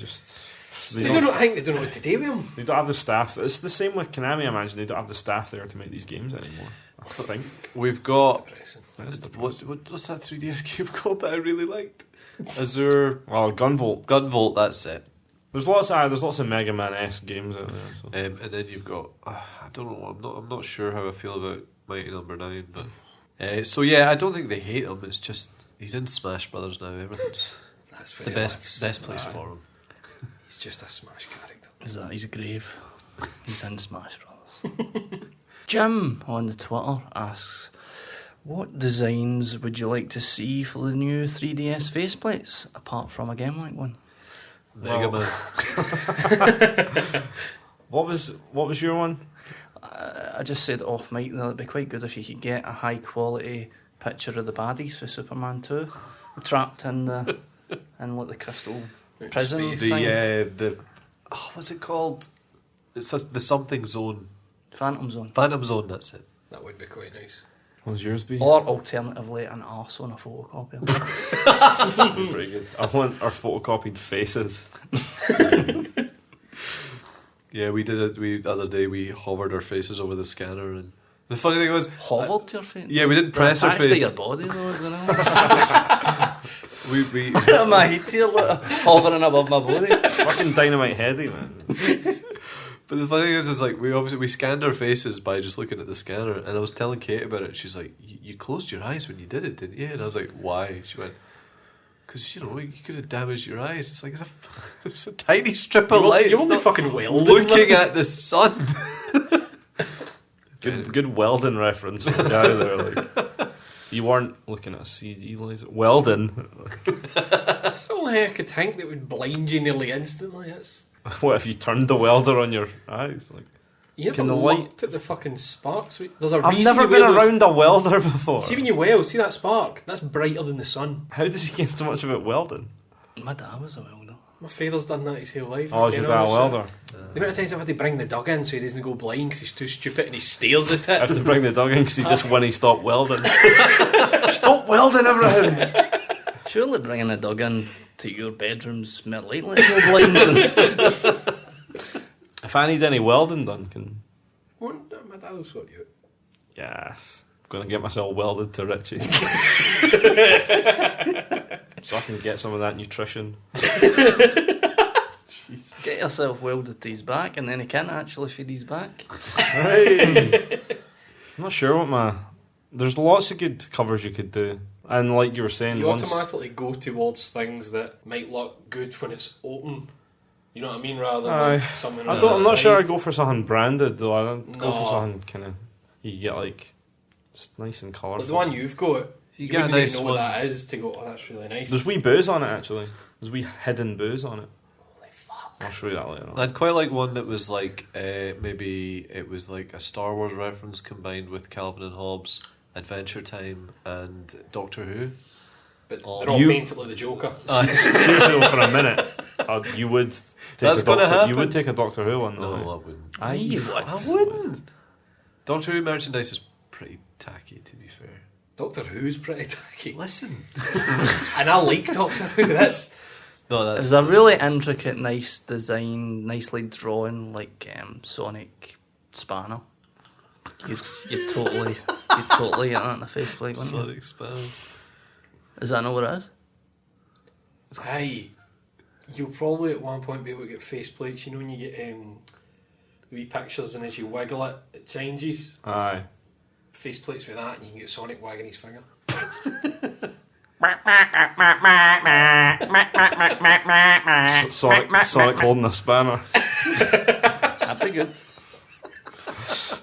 I think they don't know what to do with him. They don't have the staff. It's the same with Konami. I imagine they don't have the staff there to make these games anymore. I think. we've got Depressing. what's that 3DS game called that I really liked? Azure Well, Gunvolt. Gunvolt. That's it. There's lots of Mega Man-esque games out there. So. And then you've got I don't know. I'm not sure how I feel about Mighty Number 9, but so yeah, I don't think they hate him. It's just he's in Smash Brothers now. Everything's That's it's where the he best lives. place for him. He's just a Smash character. Is that his grave? He's in Smash Brothers. Jim on the Twitter asks, what designs would you like to see for the new 3DS faceplates, apart from a Gamewank one? Mega Well- Man. What was your one? I just said off mic that it'd be quite good if you could get a high quality picture of the baddies for Superman 2 trapped in the the crystal prison Space. thing. The what's it called? It's the something zone. Phantom Zone. Phantom Zone. That's it. That would be quite nice. What was yours be? Or alternatively an arse on a photocopier. Pretty good. I want our photocopied faces. Yeah, we did it. The other day we hovered our faces over the scanner, and the funny thing was, Hovered your face? yeah, we didn't press our Attached to face. your body though, isn't it? We My head here like, hovering above my body. Fucking Dynamite Heady, man. But the funny thing is like we scanned our faces by just looking at the scanner, and I was telling Kate about it. She's like, "You closed your eyes when you did it, didn't you?" And I was like, "Why?" She went, "Because you could have damaged your eyes. It's like it's a tiny strip of light. You're It's only not fucking welding. looking at the sun." Good Weldon reference from the guy there. Like, you weren't looking at a CD laser. Weldon. That's all I could think that would blind you nearly instantly. That's What if you turned the welder on your eyes? Like, you never Can the looked at the fucking sparks. There's a I've reason never you been wear those- around a welder before. See when you weld, see that spark? That's brighter than the sun. How does he get so much about welding? My dad was a welder. My father's done that his whole life. Oh, is your dad a welder? The amount of times I've had to bring the dog in so he doesn't go blind because he's too stupid and he stares at I have it. to bring the dog in because he just when he stopped welding. Stop welding everything! Surely bringing a dog in to your bedroom's more likely to go blind than... If I need any welding done, can... My dad will sort you out. Yes. I'm going to get myself welded to Richie. So I can get some of that nutrition. Get yourself welded to his back and then he can't actually feed his back. Hey. I'm not sure what my... There's lots of good covers you could do. And like you were saying, You once... automatically go towards things that might look good when it's open. You know what I mean? Rather than Aye. like something. I'm on the not sure side. I'd go for something branded though. I don't go No. for something kind of... You can get like... It's nice and colourful. Like the one you've got, You you get a wouldn't nice even know one. what that is to go, oh, that's really nice. There's wee booze on it actually. There's wee hidden booze on it. Holy fuck. I'll show you that later on. I'd quite like one that was like maybe it was like a Star Wars reference combined with Calvin and Hobbes, Adventure Time, and Doctor Who. But Oh. they're all You- painted like the Joker. Seriously though, for a minute, you would take That's a gonna Doctor, happen. You would take a Doctor Who one though. No, I wouldn't. You would. I wouldn't. Doctor Who merchandise is pretty tacky, to be fair. Doctor Who's pretty tacky. Listen. And I like Doctor Who. That's It's a really intricate, nice design, nicely drawn, like Sonic Spanner. You'd totally get that in the faceplate, wouldn't you? Sonic Spanner. Is that not what it is? Aye. You'll probably at one point be able to get faceplates. You know when you get wee pictures and as you wiggle it, it changes. Aye. Faceplates with that, and you can get Sonic wagging his finger. Sonic holding a spanner. That'd be good.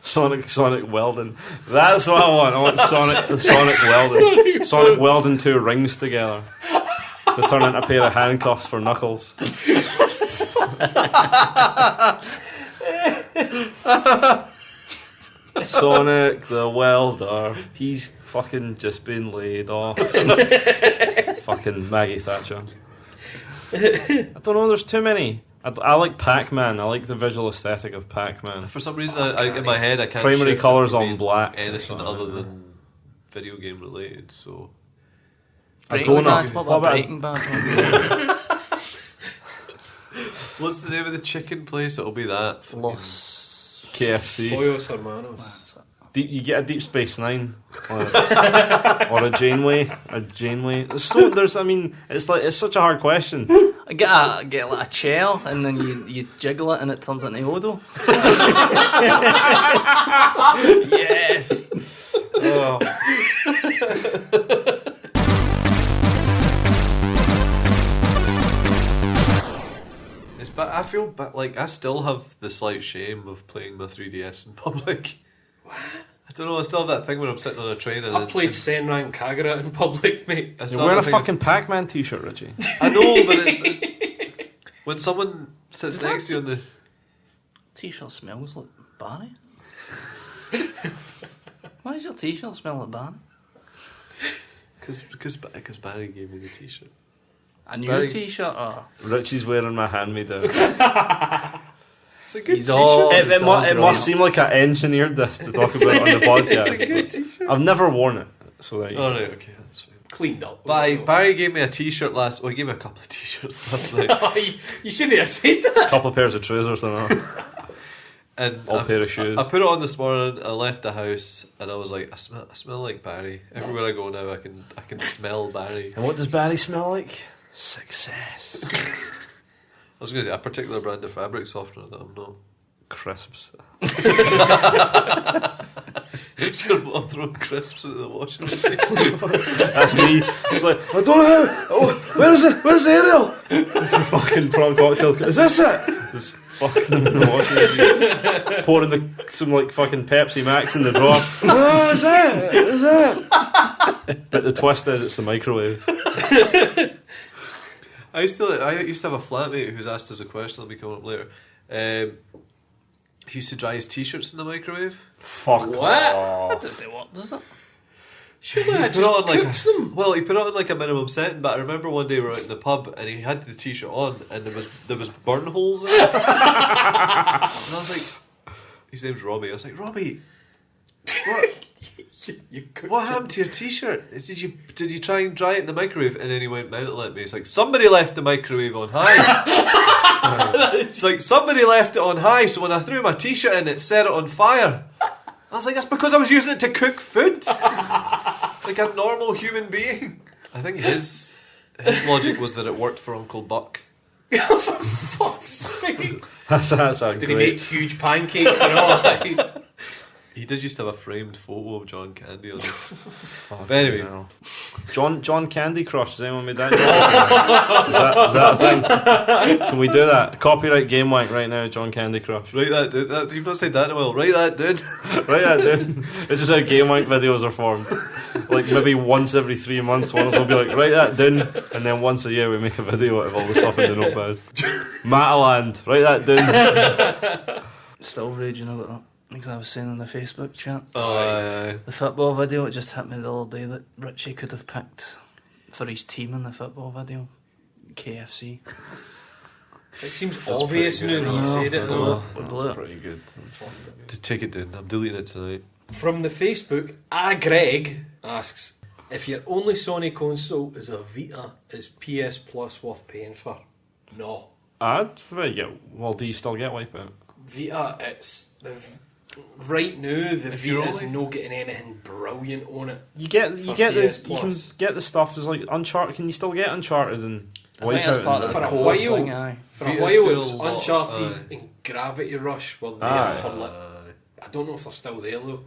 Sonic welding. That's what I want. I want Sonic welding. Sonic welding two rings together to turn into a pair of handcuffs for Knuckles. Sonic the welder. He's fucking just been laid off. Fucking Maggie Thatcher. I don't know, there's too many. I like Pac-Man. I like the visual aesthetic of Pac-Man. For some reason, in my head, I can't Primary shift it colours from on being black. anything other than video game related. So Breaking Bad? What about Breaking Bad? what's the name of the chicken place? It'll be that. Los KFC. Pollos Hermanos. You get a Deep Space Nine or a Janeway. I mean, it's such a hard question. I get like a chair and then you jiggle it and it turns into Odo. Yes. Oh. But I feel like I still have the slight shame of playing my 3DS in public. What? I don't know, I still have that thing when I'm sitting on a train and I've played Senran Kagura in public, mate. I You're still wearing a have the thing- fucking Pac-Man t-shirt, Richie. I know, but it's when someone sits next to you on the T-shirt smells like Barney. Why does your T-shirt smell like Barney? because Barry gave me the t-shirt. A new Barney- T-shirt or Richie's wearing my hand-me-down. It's a good He's t-shirt. all- It It's all must grown seem like I engineered this to talk about on the It's a podcast. good t-shirt. I've never worn it, so there you go. Oh right, okay, that's fine. Cleaned up. Barry gave me a t-shirt last. Well, he gave me a couple of t-shirts last night, You shouldn't have said that. Couple of pairs of trousers and all. and All pair of shoes. I put it on this morning. And I left the house, and I was like, I smell like Barry. Everywhere I go now, I can smell Barry. And what does Barry smell like? Success. I was going to say a particular brand of fabric softener that I'm not. Crisps. It's your mom throwing crisps into the washing machine. That's me. It's like, I don't know how. Oh, where's Ariel? It's a fucking prawn cocktail. Is this it? Just fucking them in the washing machine. Pouring some like fucking Pepsi Max in the drawer. Oh, is it? But the twist is it's the microwave. I used to have a flatmate who's asked us a question that'll be coming up later. He used to dry his t-shirts in the microwave. Fuck. What? That doesn't work, does it? Surely I He put it on just like cooked them. well, he put it on like a minimum setting. But I remember one day we were out in the pub and he had the t-shirt on and there was burn holes in it. And I was like, his name's Robbie. I was like, Robbie, what happened to your t-shirt? Did you try and dry it in the microwave? And then he went mental at me. He's like, somebody left the microwave on high. It's like somebody left it on high, so when I threw my t-shirt in, it set it on fire. I was like, that's because I was using it to cook food, like a normal human being. I think his logic was that it worked for Uncle Buck. For fuck's sake. That's a Did he great. make huge pancakes and all? He did used to have a framed photo of John Candy on it. But anyway, No. John Candy Crush. Has anyone made that joke? Is that a thing? Can we do that? Copyright Gamewank right now, John Candy Crush. write that, dude. You've not said that in a while. Write that, dude. Right, yeah, dude. It's just how Gamewank videos are formed. Like maybe once every 3 months, one of us will be like, write that down, and then once a year we make a video out of all the stuff in the notepad. Mataland, write that down. Still raging about that. Because I was saying in the Facebook chat, Oh, aye. the football video, it just hit me the other day that Richie could have picked for his team in the football video. KFC. It seems That's obvious now pretty that good. you said it. blew though. it. We blew That's it. pretty good. To take it down. I'm deleting it tonight. From the Facebook, Greg asks, if your only Sony console is a Vita, is PS Plus worth paying for? No. Do you still get Wipeout? Vita, it's right now the If you're Vita's only- not getting anything brilliant on it. You get For the PS you can Plus. get the stuff. There's like Uncharted. Can you still get Uncharted and I think that's Wipeout? part of and For the a core while- thing, aye. For a Vita's while, still it was a lot, Uncharted aye. and Gravity Rush were there Aye. for like. I don't know if they're still there though.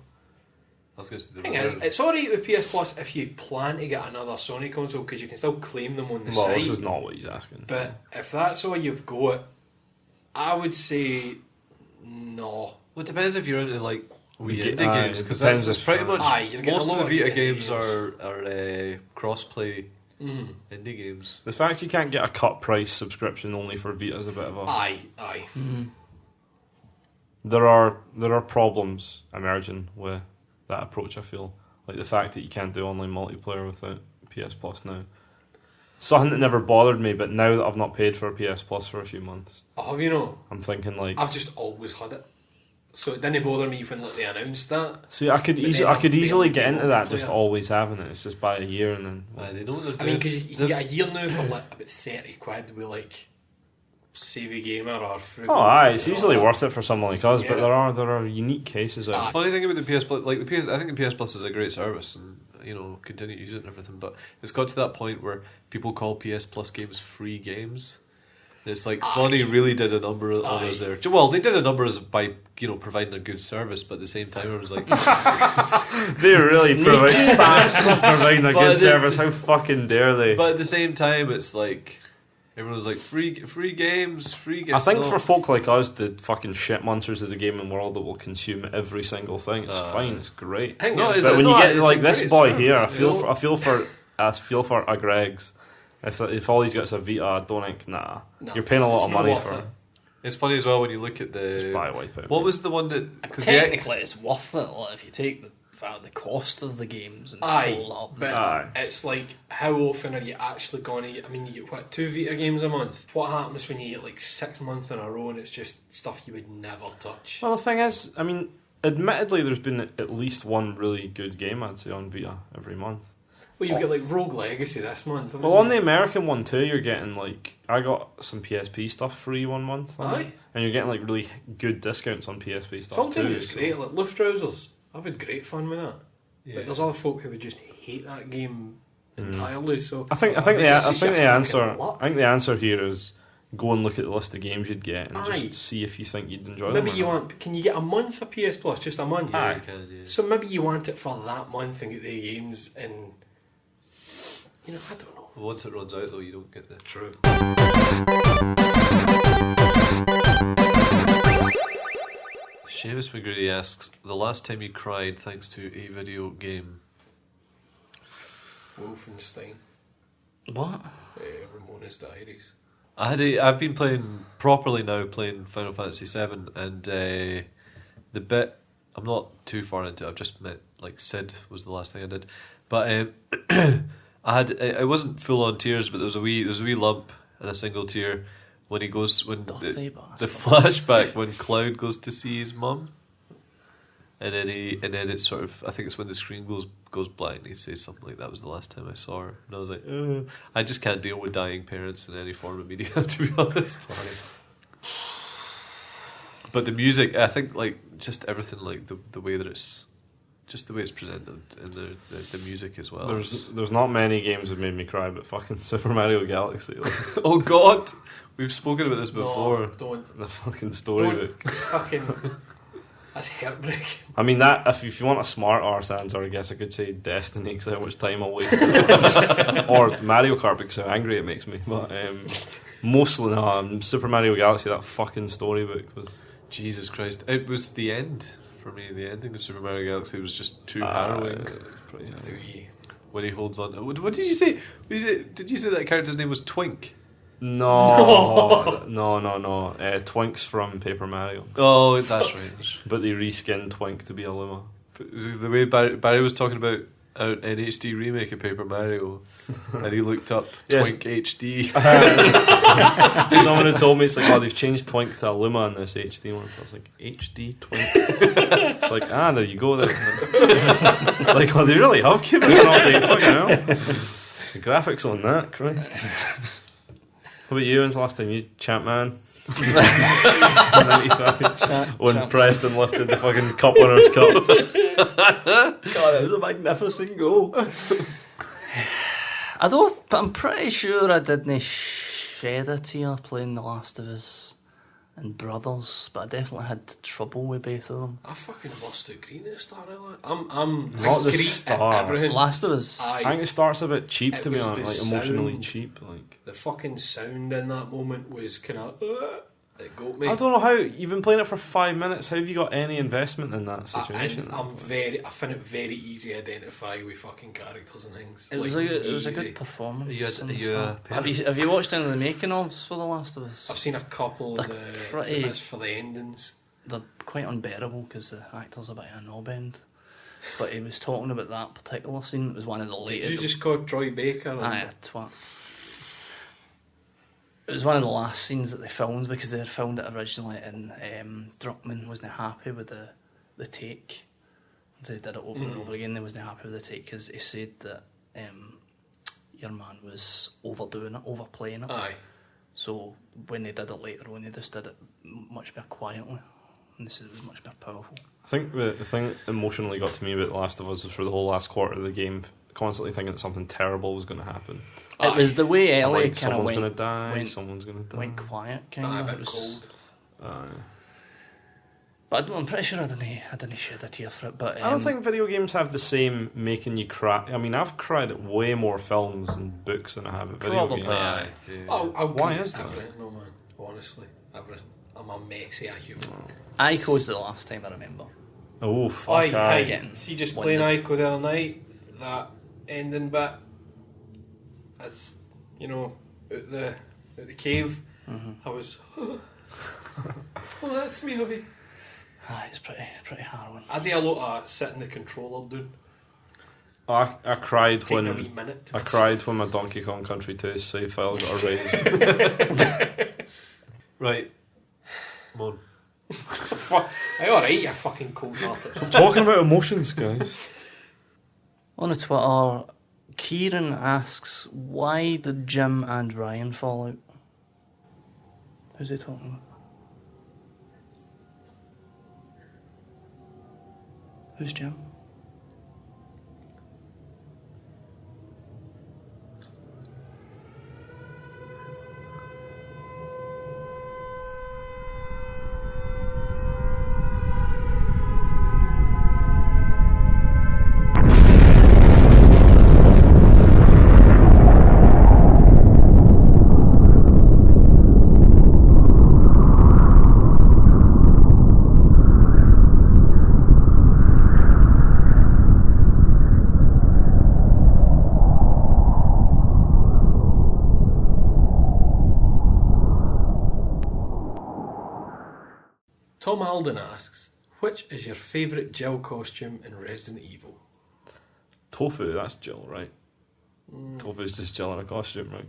I was going to say Thing is, it's alright with PS Plus if you plan to get another Sony console because you can still claim them on the Well, site. this is not what he's asking. But if that's all you've got, I would say no. Well, it depends if you're into like It indie games, because depends that's if- pretty much Aye, you're getting most a of lot the of Vita Vita games are cross-play indie games. The fact you can't get a cut price subscription only for Vita is a bit of a. Aye. There are problems emerging with that approach. I feel like the fact that you can't do online multiplayer without PS Plus now. Something that never bothered me, but now that I've not paid for a PS Plus for a few months, Oh, have you know? I'm thinking like. I've just always had it, so it didn't bother me when they announced that. See, I could But easily, then I could I'll easily be get able into to that, play just it. always having it. It's just buy a year and then. Aye, they know what they're I doing. mean, because you can get a year now for like about 30 quid with like Save a Gamer or Frugal. Oh, aye, it's and all easily that. worth it for someone like us, but Yeah. there are unique cases out. Funny thing about the PS Plus, like I think the PS Plus is a great service, and continue to use it and everything. But it's got to that point where people call PS Plus games free games. And it's like Sony really did a number on us there. Well, they did a number by providing a good service, but at the same time, it was like They really providing a But good it- service. How fucking dare they? But at the same time, it's like everyone was like free games, free games. I think for folk like us, the fucking shit monsters of the gaming world that will consume every single thing, it's fine, it's great. I think No, it's- it's But a- when no, you get it's like a this great boy service, here, I you know? feel for a Greg's. If all he's got is a Vita, I don't think No, you're paying a lot it's of not money worth for it. it. it's funny as well when you look at Just buy the Wipeout. what was the one that because Technically, it's worth it like, if you take the cost of the games and total up. But Aye. it's like, how often are you actually going to? I mean, you get what, 2 Vita games a month? What happens when you get like 6 months in a row and it's just stuff you would never touch? Well, the thing is, I mean, admittedly, there's been at least one really good game I'd say on Vita every month. Well, you've got like Rogue Legacy this month. haven't Well, on you? the American one too, you're getting like I got some PSP stuff free one month, on Aye. it, and you're getting like really good discounts on PSP stuff Sometimes too. it's so- great, like Luftrausers. I've had great fun with that. Yeah. But there's other folk who would just hate that game entirely. So I think it's the just your answer. fucking luck. I think the answer here is go and look at the list of games you'd get and Aye. just see if you think you'd enjoy Maybe them. you or not. want. Can you get a month for PS Plus? Just a month. Yeah, you can, yeah. So maybe you want it for that month and get the games and I don't know. Once it runs out though, you don't get the True. Seamus McGrady asks, the last time you cried thanks to a video game. Wolfenstein. What? Ramona's Diaries. I've been playing properly now, playing Final Fantasy VII, and the bit I'm not too far into. I've just met like Sid was the last thing I did, but I wasn't full on tears, but there was a wee lump and a single tear when he goes when Dirty the bastard. flashback when Cloud goes to see his mum, and then it's sort of I think it's when the screen goes black and he says something like that was the last time I saw her, and I was like I just can't deal with dying parents in any form of media to be honest. But the music, I think, like just everything, like the way that it's just the way it's presented and the music as well. There's not many games that made me cry, but fucking Super Mario Galaxy, like, Oh God, we've spoken about this before. No, don't. the fucking storybook. Fucking. That's heartbreaking. I mean, that if you want a smart arse answer, I guess I could say Destiny because how much time I wasted, or Mario Kart because how angry it makes me. But mostly, no, Super Mario Galaxy. That fucking storybook was. Jesus Christ, it was the end for me. The ending of Super Mario Galaxy was just too harrowing. Pretty harrowing. When he holds on, what did you say? Did you say that character's name was Twink? No. Twink's from Paper Mario, Oh, that's right. but they reskinned Twink to be a Luma. The way Barry was talking about an HD remake of Paper Mario, and he looked up Yes. Twink HD. Someone had told me it's like, oh, they've changed Twink to a Luma in this HD one. So I was like, HD Twink. It's like, there you go. Then. It's like, oh, they really have given us an update. Fucking hell. The graphics on that, Christ. How about you? When's the last time you champ man? 95. When Preston lifted the fucking cup winners cup. God, that was a magnificent goal. I don't, but I'm pretty sure I didn't shed a tear playing The Last of Us and Brothers, but I definitely had trouble with both of them. I fucking lost the green at the start of that. I'm Not the green start. at everything. Last of Us. I think it starts a bit cheap It to be was honest, the like emotionally sound. cheap. Like The fucking sound in that moment was kind of it got me. I don't know how you've been playing it for 5 minutes. How have you got any investment in that situation? I find it very easy to identify with fucking characters and things. It was Like, it was a easy. good performance. Are in the you start. a Have you watched any of the making ofs for The Last of Us? I've seen a couple of They're the pretty- bits for the endings. They're quite unbearable because the actor's a bit of a knob end. But he was talking about that particular scene. It was one of the Did latest. you just call Troy Baker? Aye, a twat. It was one of the last scenes that they filmed because they had filmed it originally and Druckmann wasn't happy with the take. They did it over and over again. They wasn't happy with the take because he said that your man was overdoing it, overplaying it. Aye. So when they did it later on, they just did it much more quietly. And this was much more powerful. I think the thing that emotionally got to me about The Last of Us was for the whole last quarter of the game, constantly thinking that something terrible was going to happen. It was the way Ellie Like kind of someone's going to went, die, someone's going to die. went quiet, Aye, kind a of. bit It was, cold. but I'm pretty sure I didn't shed a tear for it. But I don't think video games have the same making you cry. I mean, I've cried at way more films and books than I have at video Probably, games. aye. I'll Why give is that? everything, no man. Honestly, everything. I'm a messy human. Ico's the last time I remember. Oh, fuck, Aye, aye. Getting see, just playing winded. Ico the other night, that ending bit, as you know, out the cave, I was. Oh, that's me, Hubby. Aye, it's pretty harrowing. I do a lot of sitting the controller, dude. I cried Taking a when wee minute. I cried when my Donkey Kong Country 2 save file got erased. Right. Come on. Fuck. Are you alright, you fucking cold hearted? Talking about emotions, guys. On the Twitter, Kieran asks, why did Jim and Ryan fall out? Who's he talking about? Who's Jim? Tom Alden asks, which is your favourite Jill costume in Resident Evil? Tofu, that's Jill, right? Tofu's just Jill in a costume, right?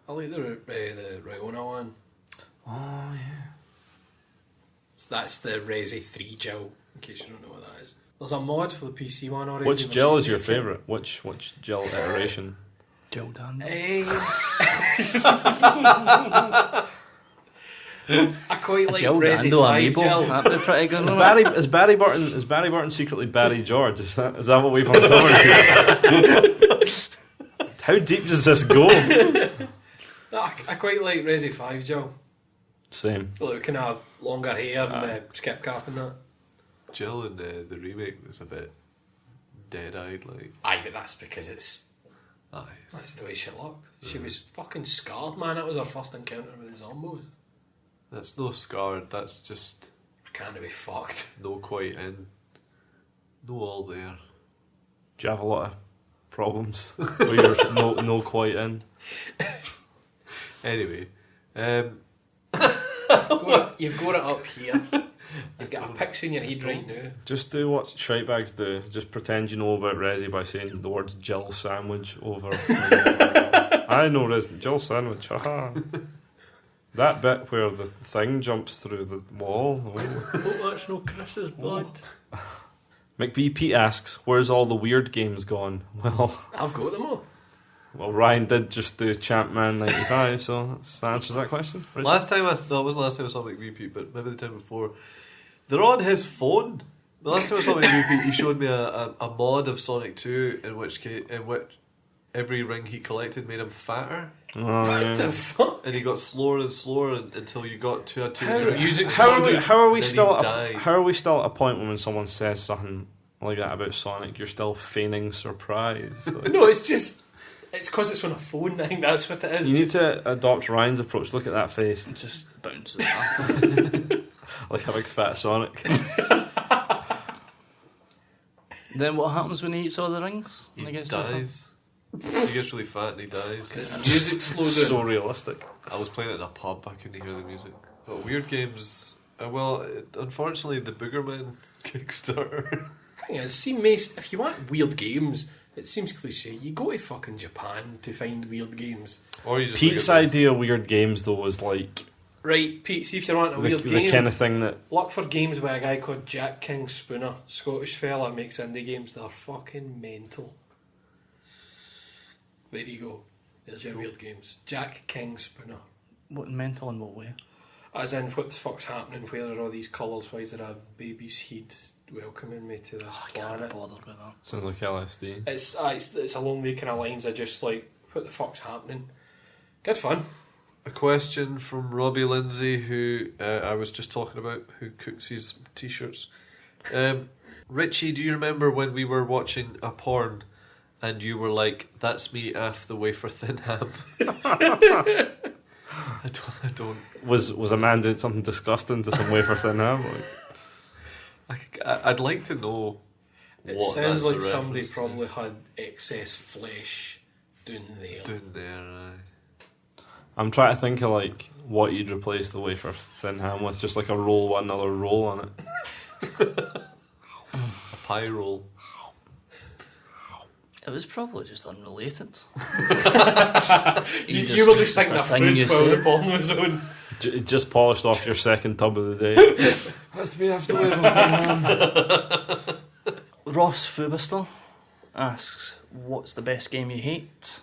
I like the Riona one. Oh, yeah. So that's the Resi 3 Jill, in case you don't know what that is. There's a mod for the PC one already. Which where Jill she's is your naked. favourite? Which Jill iteration? Jill Dan. I quite like Jill Resi Dando 5 Amiibo. Jill. That'd be pretty good. wouldn't it? Is Barry Burton secretly Barry George? Is that what we've uncovered here? How deep does this go? No, I quite like Resi 5 Jill. Same. Look, kind of longer hair and the skip cap and that. Jill in the remake was a bit dead-eyed, like. Aye, but that's because Aye. that's the way she looked. She was fucking scarred, man. That was her first encounter with the zombos. That's no scarred, that's just I can't be fucked. no quite in. No all there. Do you have a lot of problems where you're no quite in? Anyway, You've got it up here. You've got a picture in your head right now. Just do what shitebags do. Just pretend you know about Resi by saying the words Jill sandwich over. I know Jill sandwich. Haha. That bit where the thing jumps through the wall. Oh, that's no Chris's blood. McBP asks, "Where's all the weird games gone?" Well, I've got them all. well, Ryan did just do Champman 95, so that answers that question. Richie? It wasn't last time I saw McVP, but maybe the time before. They're on his phone. The last time I saw McVP, he showed me a mod of Sonic 2 in which every ring he collected made him fatter. Oh, yeah. The fuck? And he got slower and slower until you got to How are we Then still he died. how are we still at a point when someone says something like that about Sonic, you're still feigning surprise? Like, No, it's because it's on a phone. I think that's what it is. you need to adopt Ryan's approach. Look at that face, It just bounces off. like a big fat Sonic. Then what happens when he eats all the rings? He And gets to the dies. He gets really fat and he dies. The music slows down. So realistic. I was playing it in a pub, I couldn't hear the music. But weird games, unfortunately, the Boogerman Kickstarter. Yeah, see, Mace, if you want weird games, it seems cliche. You go to fucking Japan to find weird games. Or you just Pete's idea of weird games, though, was like Right, Pete, see if you want a the, weird the game. kind of thing that Look for games by a guy called Jack King Spooner. Scottish fella, makes indie games. They're fucking mental. There you go. There's your weird games. Jack King Spooner. What mental in what way? As in, what the fuck's happening? Where are all these colours? Why is there a baby's head welcoming me to this I can't planet? be bothered with that. sounds like LSD. It's along the kind of lines of just like, what the fuck's happening? Good fun. A question from Robbie Lindsay, who I was just talking about, who cooks his t-shirts. Richie, do you remember when we were watching a porn and you were like, "That's me off the wafer thin ham"? I don't. Was a man doing something disgusting to some wafer thin ham? Like, I'd like to know. It what sounds that's a like somebody reference to. probably had excess flesh down there. Down there, I'm trying to think of like what you'd replace the wafer thin ham with, just like a roll with another roll on it. a pie roll. It was probably just unrelated. You were just thinking a of thing food you while the said. porn was on. Just polished off your second tub of the day. That's me after wafer thin ham. Ross Fubister asks, "What's the best game you hate?"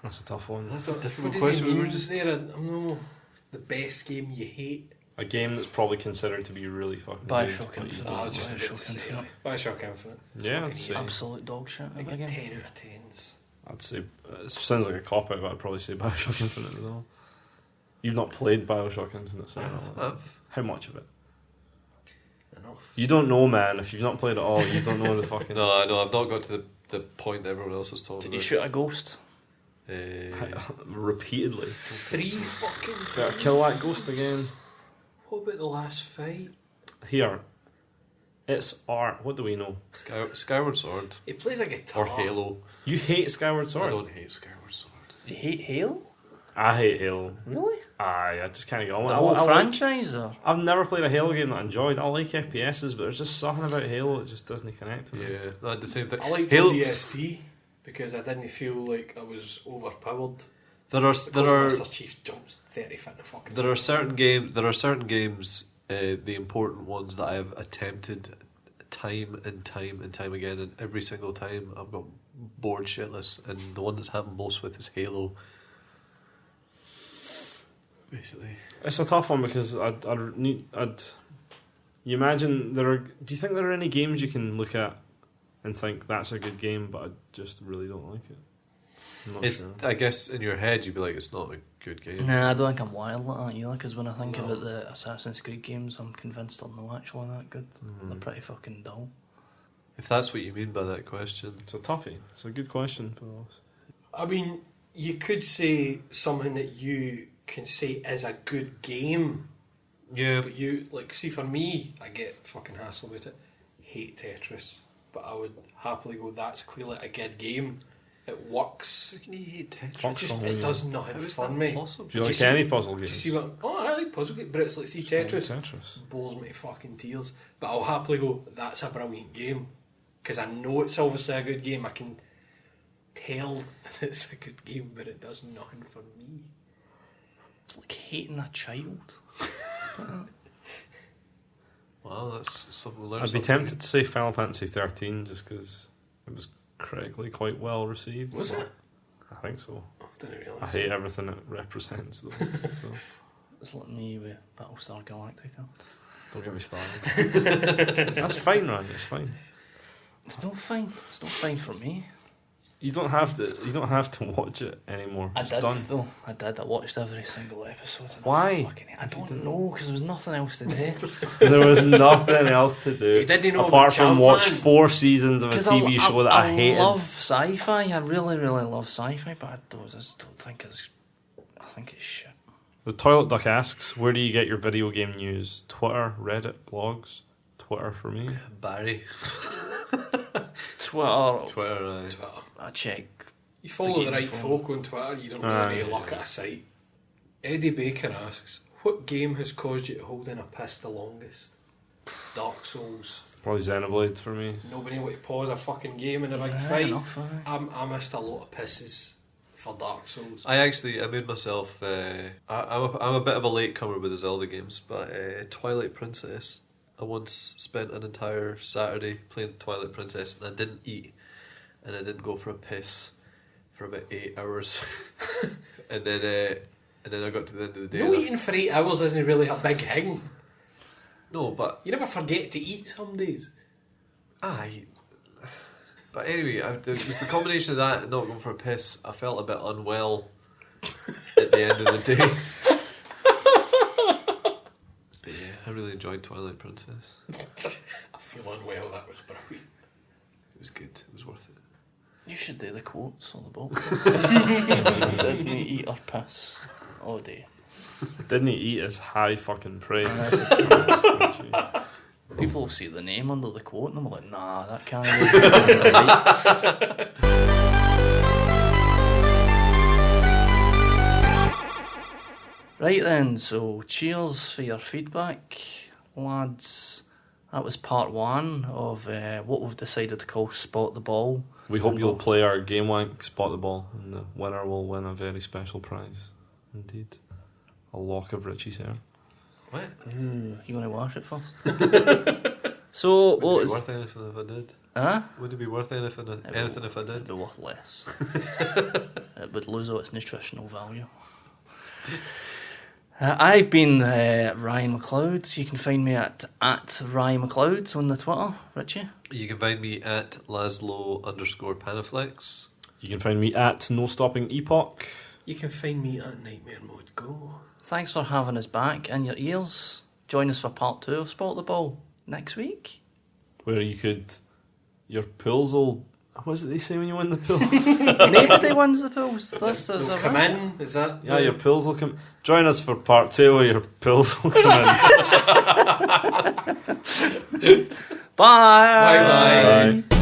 That's a tough one. That's a What difficult does he question. We mean were just. there? I don't know. The best game you hate? A game that's probably considered to be really fucking Bioshock good, but you Infinite. don't I was just like. about to Bioshock say Infinite. Bioshock Infinite. Yeah, Fucking I'd say. hate it. Absolute dog shit. I of a get game. 10 out of 10s. I'd say it sounds like a cop out, but I'd probably say Bioshock Infinite as well. You've not played Bioshock Infinite, so I don't know. How much of it? Enough. You don't know, man. If you've not played at all, you don't know the fucking. No, I know. I've not got to the point that everyone else was talking Did you about. shoot a ghost? Repeatedly. 3 fucking Better kill that ghost again. What about the last fight? Here. It's art. What do we know? Skyward Sword He plays a guitar. or Halo. You hate Skyward Sword? I don't hate Skyward Sword. You hate Halo? I hate Halo. Really? Aye, I just can't get on The with it. whole I like- franchise, or? I've never played a Halo game that I enjoyed. I like FPSs, but there's just something about Halo that just doesn't connect with me. Yeah, I had the same thing. I liked Halo. ODST because I didn't feel like I was overpowered. There are Master Chief jumps 30 feet in the fucking. There are certain games, the important ones that I have attempted time and time and time again, and every single time I've got bored shitless. And the one that's happened most with is Halo. Basically, It's a tough one because you imagine there are. Do you think there are any games you can look at and think that's a good game, but I just really don't like it? I'm not it's. sure. I guess in your head you'd be like, it's not a good game. Nah, I don't think I'm wild like that either, because when I think No. about the Assassin's Creed games, I'm convinced they're not actually that good. They're pretty fucking dull. If that's what you mean by that question, It's a toughie. It's a good question for us. I mean, you could say something that you can say is a good game, yeah. but you like. See, for me, I get fucking hassle about it. Hate Tetris, but I would happily go. That's clearly a good game. It works. How can you hate Tetris? Functional, It does nothing How is for that me. possible? Do you Do you like see- any puzzle Do games? you see what? Oh, I like puzzle games, but it's like, see Tetris. Tetris. Bores me to fucking tears. But I'll happily go, that's a brilliant game. Because I know it's obviously a good game. I can tell that it's a good game, but it does nothing for me. It's like hating a child. Wow, that's something to learn. I'd be tempted to say Final Fantasy 13 just because it was critically quite well received. Was it? I think so. Oh, I didn't realise. I hate everything it represents though. So It's like me with Battlestar Galactica. don't get me started. That's fine, Ryan. It's fine. It's not fine. It's not fine for me. You don't have to. You don't have to watch it anymore. I It's did done. though. I did. I watched every single episode. And Why? I don't know because there was nothing else to do. There was nothing else to do. You didn't know apart about from watch Jumpman? 4 seasons of a 'Cause TV show that I hated. love sci-fi. I really, really love sci-fi, but I just don't think it's. I think it's shit. The Toilet Duck asks, "Where do you get your video game news? Twitter, Reddit, blogs? Twitter for me. Barry. Twitter. Twitter, Twitter. I check. You follow the game right phone. folk on Twitter, you don't Aye. really need to look at a site. Eddie Baker asks, what game has caused you to hold in a piss the longest? Dark Souls. Probably Xenoblade for me. Nobody able to pause a fucking game in a big Fair fight. enough, aye. I missed a lot of pisses for Dark Souls. I made myself. I'm a bit of a latecomer with the Zelda games, but Twilight Princess. I once spent an entire Saturday playing Twilight Princess, and I didn't eat, and I didn't go for a piss for about 8 hours, and then I got to the end of the day. No and I- eating for 8 hours isn't really a big thing. No, but You never forget to eat some days. aye. But anyway, it was the combination of that and not going for a piss. I felt a bit unwell at the end of the day. But yeah, I really enjoyed Twilight Princess. I feel unwell, that was brilliant. It was good. It was worth it. You should do the quotes on the boxes. Didn't he eat or piss all day? Didn't he eat his high fucking praise? People will see the name under the quote and I'm like, nah, that can't be right. Right then, so cheers for your feedback, lads. That was part 1 of what we've decided to call Spot the Ball. We hope And you'll we'll- play our Gamewank Spot the Ball, and the winner will win a very special prize. Indeed. A lock of Richie's hair. What? Ooh, you want to wash it first? So, Would what it be is... worth anything if I did? Huh? Would it be worth anything if I It'd did? be worth less. It would lose all its nutritional value. I've been Ryan McLeod. You can find me at Ryan McLeod on the Twitter. Richie? You can find me at Laszlo_Panaflex. You can find me at No Stopping Epoch. You can find me at Nightmare Mode Go. Thanks for having us back in your ears. Join us for part 2 of Spot the Ball next week. Where you could... Your pills will... What is it they say when you win the pills? Nobody wins the pills. This is They'll a come in, is that? Yeah, your pills will come... Join us for part 2 where your pills will come in. Bye. Bye-bye. Bye.